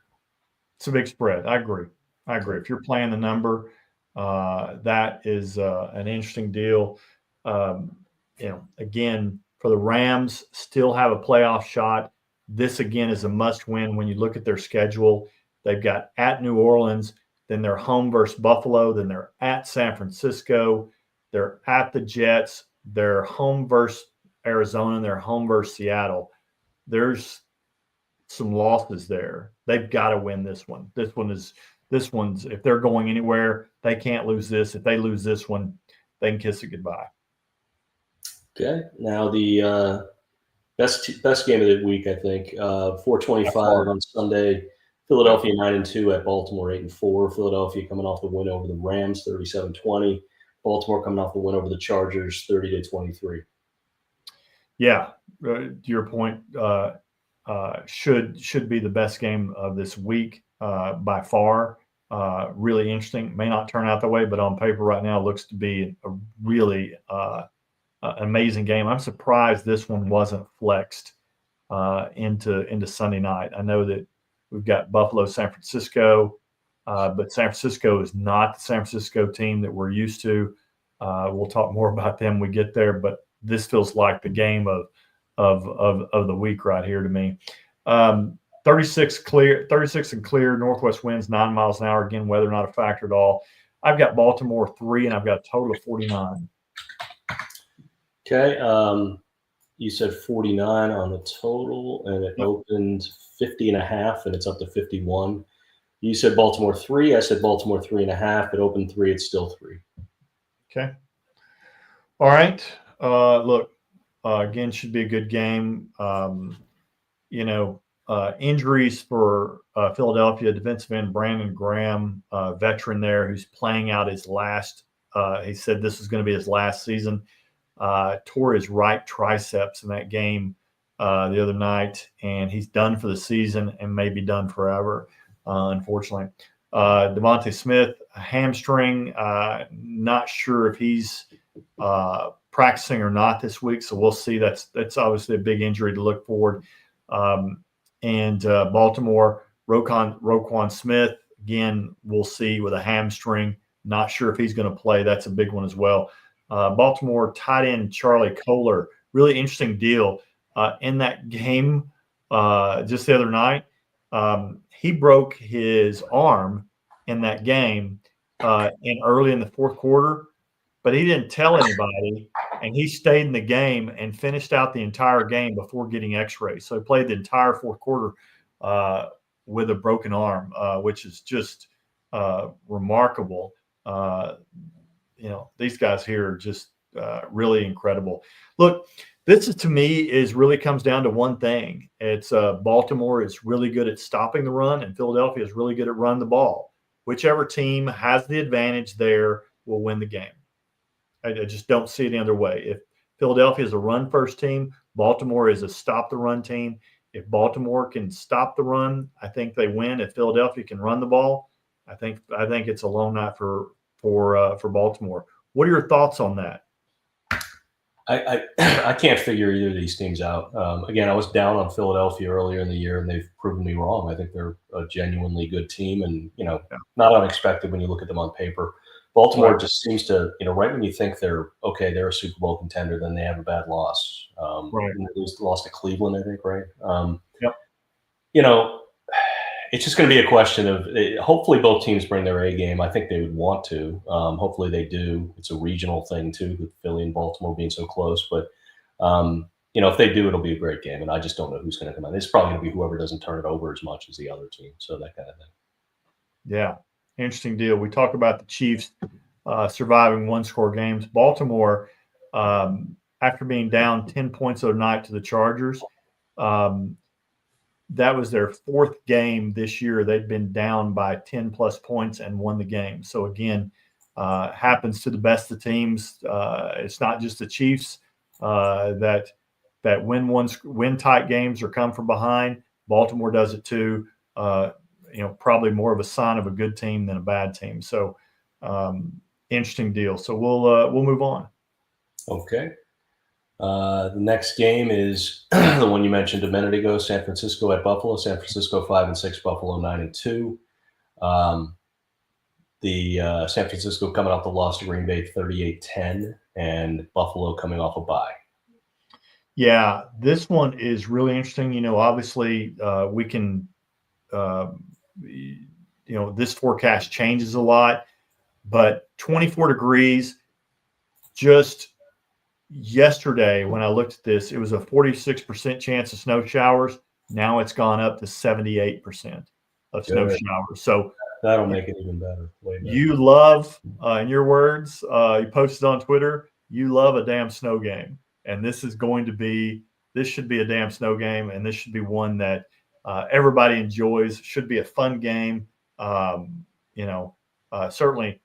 S2: It's a big spread. I agree. If you're playing the number, that is an interesting deal. Again, for the Rams, still have a playoff shot. This, again, is a must-win when you look at their schedule. They've got at New Orleans, then they're home versus Buffalo, then they're at San Francisco, they're at the Jets, they're home versus Arizona, and they're home versus Seattle. There's some losses there. They've got to win this one. This one's, if they're going anywhere, they can't lose this. If they lose this one, they can kiss it goodbye.
S3: Okay. Now the best game of the week, I think, 4:25 on Sunday. Philadelphia 9-2 at Baltimore 8-4. Philadelphia coming off the win over the Rams 37-20. Baltimore coming off the win over the Chargers 30-23.
S2: Yeah, to your point, should be the best game of this week by far. Really interesting. May not turn out that way, but on paper right now looks to be a really amazing game. I'm surprised this one wasn't flexed into Sunday night. I know that we've got Buffalo, San Francisco, but San Francisco is not the San Francisco team that we're used to. We'll talk more about them when we get there, but this feels like the game of the week right here to me. 36 and clear, northwest winds 9 miles an hour. Again, weather not a factor at all. I've got Baltimore 3, and I've got a total of 49.
S3: Okay. You said 49 on the total, and it opened 50.5, and it's up to 51. You said Baltimore 3. I said Baltimore 3.5. It opened 3. It's still 3.
S2: Okay. All right. Look, again, should be a good game. Injuries for Philadelphia, defensive end Brandon Graham, veteran there, who's playing out his last. He said this is going to be his last season. Tore his right triceps in that game the other night, and he's done for the season and may be done forever, unfortunately. Devontae Smith, a hamstring. Not sure if he's practicing or not this week, so we'll see. That's obviously a big injury to look forward. And Baltimore, Roquan Smith, again, we'll see with a hamstring. Not sure if he's going to play. That's a big one as well. Baltimore tight end Charlie Kolar, really interesting deal in that game just the other night. He broke his arm in that game early in the fourth quarter, but he didn't tell anybody, and he stayed in the game and finished out the entire game before getting x-rays. So he played the entire fourth quarter with a broken arm, which is just remarkable. These guys here are just really incredible. Look, this is, to me, really comes down to one thing. It's Baltimore is really good at stopping the run, and Philadelphia is really good at running the ball. Whichever team has the advantage there will win the game. I just don't see it any other way. If Philadelphia is a run-first team, Baltimore is a stop-the-run team. If Baltimore can stop the run, I think they win. If Philadelphia can run the ball, I think it's a long night for Baltimore. What are your thoughts on that?
S3: I can't figure either of these teams out. Again, I was down on Philadelphia earlier in the year, and they've proven me wrong. I think they're a genuinely good team, and not unexpected when you look at them on paper. Baltimore just seems to, right when you think they're okay, they're a Super Bowl contender, then they have a bad loss. They lost to Cleveland, I think, right?
S2: Yep.
S3: It's just going to be a question of hopefully both teams bring their A game. I think they would want to. Hopefully they do. It's a regional thing too, with Philly and Baltimore being so close. But if they do, it'll be a great game. And I just don't know who's going to come out. It's probably going to be whoever doesn't turn it over as much as the other team. So that kind of thing.
S2: Yeah, interesting deal. We talk about the Chiefs surviving one-score games. Baltimore, after being down 10 points the other night to the Chargers, that was their fourth game this year. They'd been down by 10-plus points and won the game. So, again, happens to the best of teams. It's not just the Chiefs that win tight games or come from behind. Baltimore does it too. Probably more of a sign of a good team than a bad team. So, interesting deal. So we'll move on.
S3: Okay. The next game is the one you mentioned a minute ago, San Francisco at Buffalo. San Francisco 5-6, Buffalo 9-2. The San Francisco coming off the loss to Green Bay 38-10, and Buffalo coming off a bye.
S2: Yeah, this one is really interesting. Obviously we can, this forecast changes a lot, but 24 degrees just yesterday, when I looked at this, it was a 46% chance of snow showers. Now it's gone up to 78% of snow showers. So
S3: that'll make it even better.
S2: You love, in your words, you posted on Twitter, you love a damn snow game. And this should be a damn snow game. And this should be one that everybody enjoys. Should be a fun game. Certainly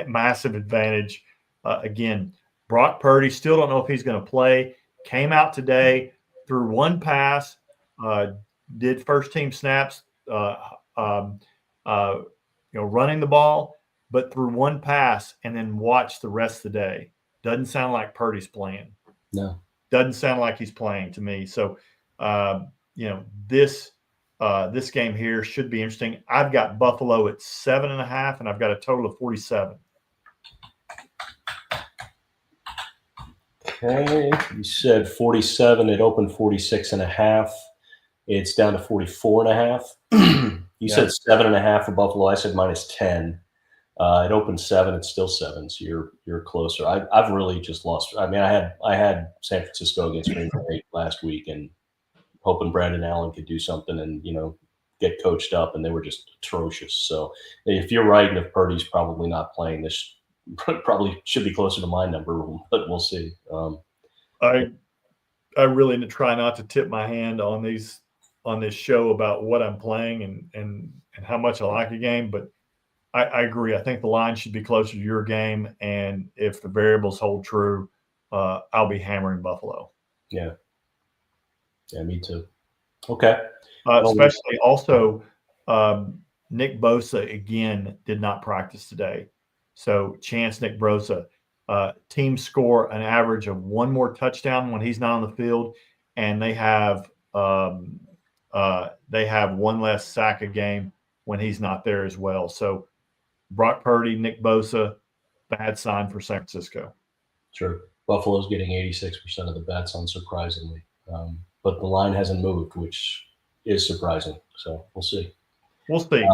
S2: massive advantage. Again, Brock Purdy, still don't know if he's going to play. Came out today, threw one pass, did first team snaps, running the ball, but threw one pass and then watched the rest of the day. Doesn't sound like Purdy's playing.
S3: No,
S2: doesn't sound like he's playing to me. So, this game here should be interesting. I've got Buffalo at 7.5, and I've got a total of 47.
S3: Okay, you said 47. It opened 46.5. It's down to 44.5. You said 7.5 for Buffalo. I said -10. It opened 7. It's still 7. So you're closer. I've really just lost. I mean, I had San Francisco against Green Bay last week, and hoping Brandon Allen could do something and get coached up, and they were just atrocious. So if you're right, and if Purdy's probably not playing, this probably should be closer to my number, but we'll see.
S2: I really try not to tip my hand on this show about what I'm playing and how much I like a game, but I agree. I think the line should be closer to your game, and if the variables hold true, I'll be hammering Buffalo.
S3: Yeah, me too. Okay.
S2: Especially also, Nick Bosa again did not practice today. So Chance Nick Bosa, teams score an average of one more touchdown when he's not on the field, and they have one less sack a game when he's not there as well. So Brock Purdy, Nick Bosa, bad sign for San Francisco.
S3: Sure. Buffalo's getting 86% of the bets, unsurprisingly. But the line hasn't moved, which is surprising. So we'll see.
S2: We'll see.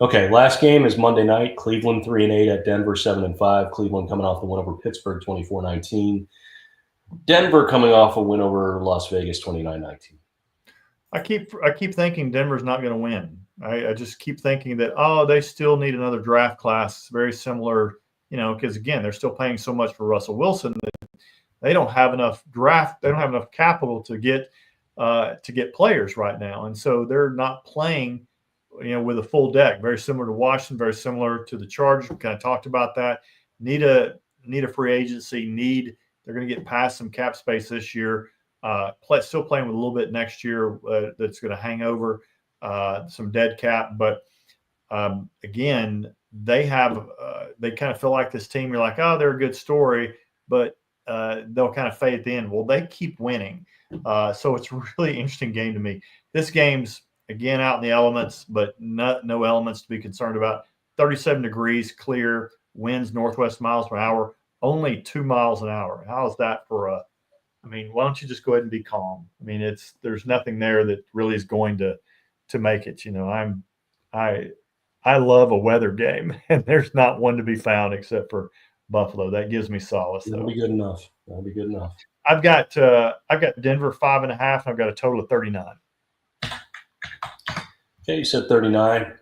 S3: Okay, last game is Monday night. Cleveland 3-8 at Denver 7-5. Cleveland coming off the win over Pittsburgh 24-19. Denver coming off a win over Las Vegas 29-19.
S2: I keep thinking Denver's not going to win. I just keep thinking that they still need another draft class, very similar, because again they're still paying so much for Russell Wilson that they don't have enough capital to get players right now, and so they're not playing with a full deck. Very similar to Washington, very similar to the Chargers. We kind of talked about that. need a free agency. They're going to get past some cap space this year. Still playing with a little bit next year that's going to hang over some dead cap. But again, they kind of feel like this team. You're like, oh, they're a good story, but they'll kind of fade at the end. Well, they keep winning. So it's a really interesting game to me. This game's, again, out in the elements, but no elements to be concerned about. 37 degrees, clear, winds northwest miles per hour, only 2 miles an hour. How is that for why don't you just go ahead and be calm? I mean, there's nothing there that really is going to make it. I love a weather game, and there's not one to be found except for Buffalo. That gives me solace.
S3: That'll be good enough. That'll be good enough.
S2: I've got Denver 5.5, and I've got a total of 39.
S3: Okay, you said 39.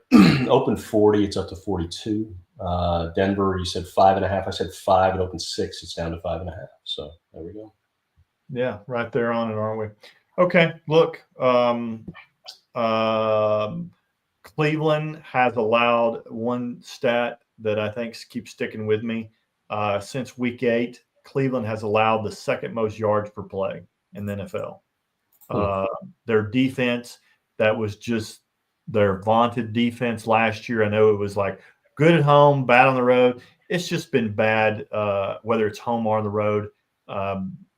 S3: Open 40, it's up to 42. Denver, you said 5.5. I said 5. It opened 6. It's down to 5.5. So there we go.
S2: Yeah, right there on it, aren't we? Okay, look. Cleveland has allowed one stat that I think keeps sticking with me. Since week 8, Cleveland has allowed the second most yards per play in the NFL. Their defense, that was just their vaunted defense last year. I know it was like good at home, bad on the road. It's just been bad, whether it's home or on the road.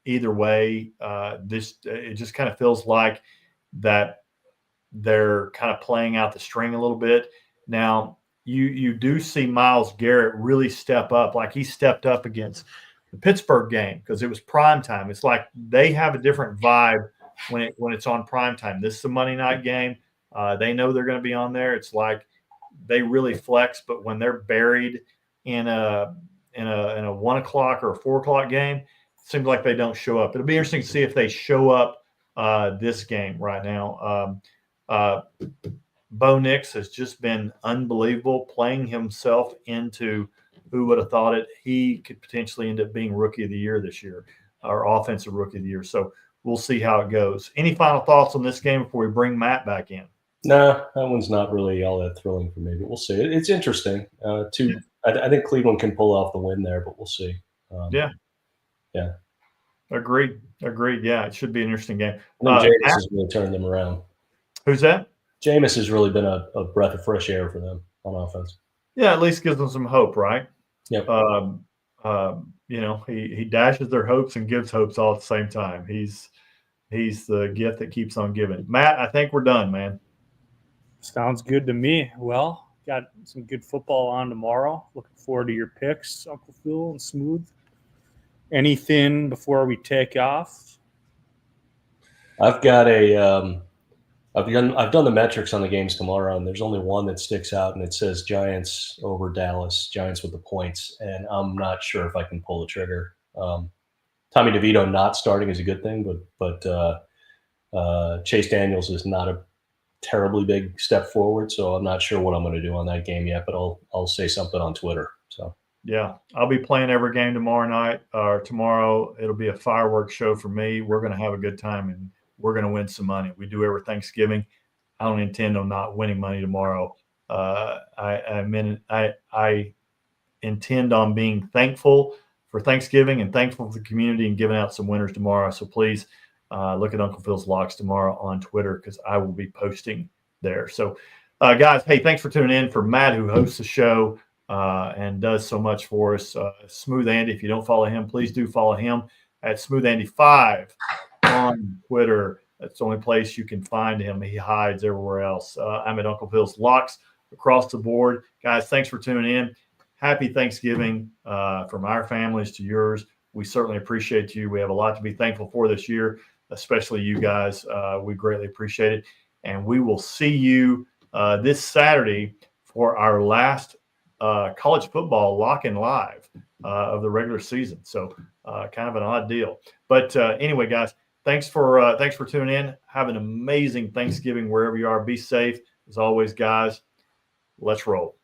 S2: Either way, it just kind of feels like that they're kind of playing out the string a little bit. Now, you do see Myles Garrett really step up, like he stepped up against the Pittsburgh game because it was prime time. It's like they have a different vibe when it's on prime time. This is a Monday night game. They know they're going to be on there. It's like they really flex, but when they're buried in a 1 o'clock or a 4 o'clock game, it seems like they don't show up. It'll be interesting to see if they show up this game right now. Bo Nix has just been unbelievable, playing himself into who would have thought it. He could potentially end up being Rookie of the Year this year, or Offensive Rookie of the Year. So we'll see how it goes. Any final thoughts on this game before we bring Matt back in?
S3: No, that one's not really all that thrilling for me, but we'll see. It's interesting. I think Cleveland can pull off the win there, but we'll see.
S2: Yeah. Agreed. Yeah, it should be an interesting game.
S3: Jameis has really turned them around.
S2: Who's that?
S3: Jameis has really been a breath of fresh air for them on offense.
S2: Yeah, at least gives them some hope, right?
S3: Yep.
S2: He dashes their hopes and gives hopes all at the same time. He's the gift that keeps on giving. Matt, I think we're done, man.
S1: Sounds good to me. Well, got some good football on tomorrow. Looking forward to your picks, Uncle Phil and Smooth. Anything before we take off?
S3: I've got I've done the metrics on the games tomorrow, and there's only one that sticks out, and it says Giants over Dallas, Giants with the points, and I'm not sure if I can pull the trigger. Tommy DeVito not starting is a good thing, but Chase Daniels is not a terribly big step forward, so I'm not sure what I'm going to do on that game yet, but I'll say something on Twitter. So
S2: yeah, I'll be playing every game tomorrow night or tomorrow. It'll be a fireworks show for me. We're going to have a good time, and we're going to win some money. We do every Thanksgiving. I don't intend on not winning money tomorrow. I intend on being thankful for Thanksgiving and thankful for the community and giving out some winners tomorrow. So please look at Uncle Phil's Locks tomorrow on Twitter because I will be posting there. So, guys, hey, thanks for tuning in. For Matt, who hosts the show and does so much for us, Smooth Andy, if you don't follow him, please do follow him at Smooth Andy 5 on Twitter. That's the only place you can find him. He hides everywhere else. I'm at Uncle Phil's Locks across the board. Guys, thanks for tuning in. Happy Thanksgiving from our families to yours. We certainly appreciate you. We have a lot to be thankful for this year, especially you guys. We greatly appreciate it. And we will see you this Saturday for our last college football lock-in live of the regular season. So kind of an odd deal. But anyway, guys, thanks for tuning in. Have an amazing Thanksgiving wherever you are. Be safe. As always, guys, let's roll.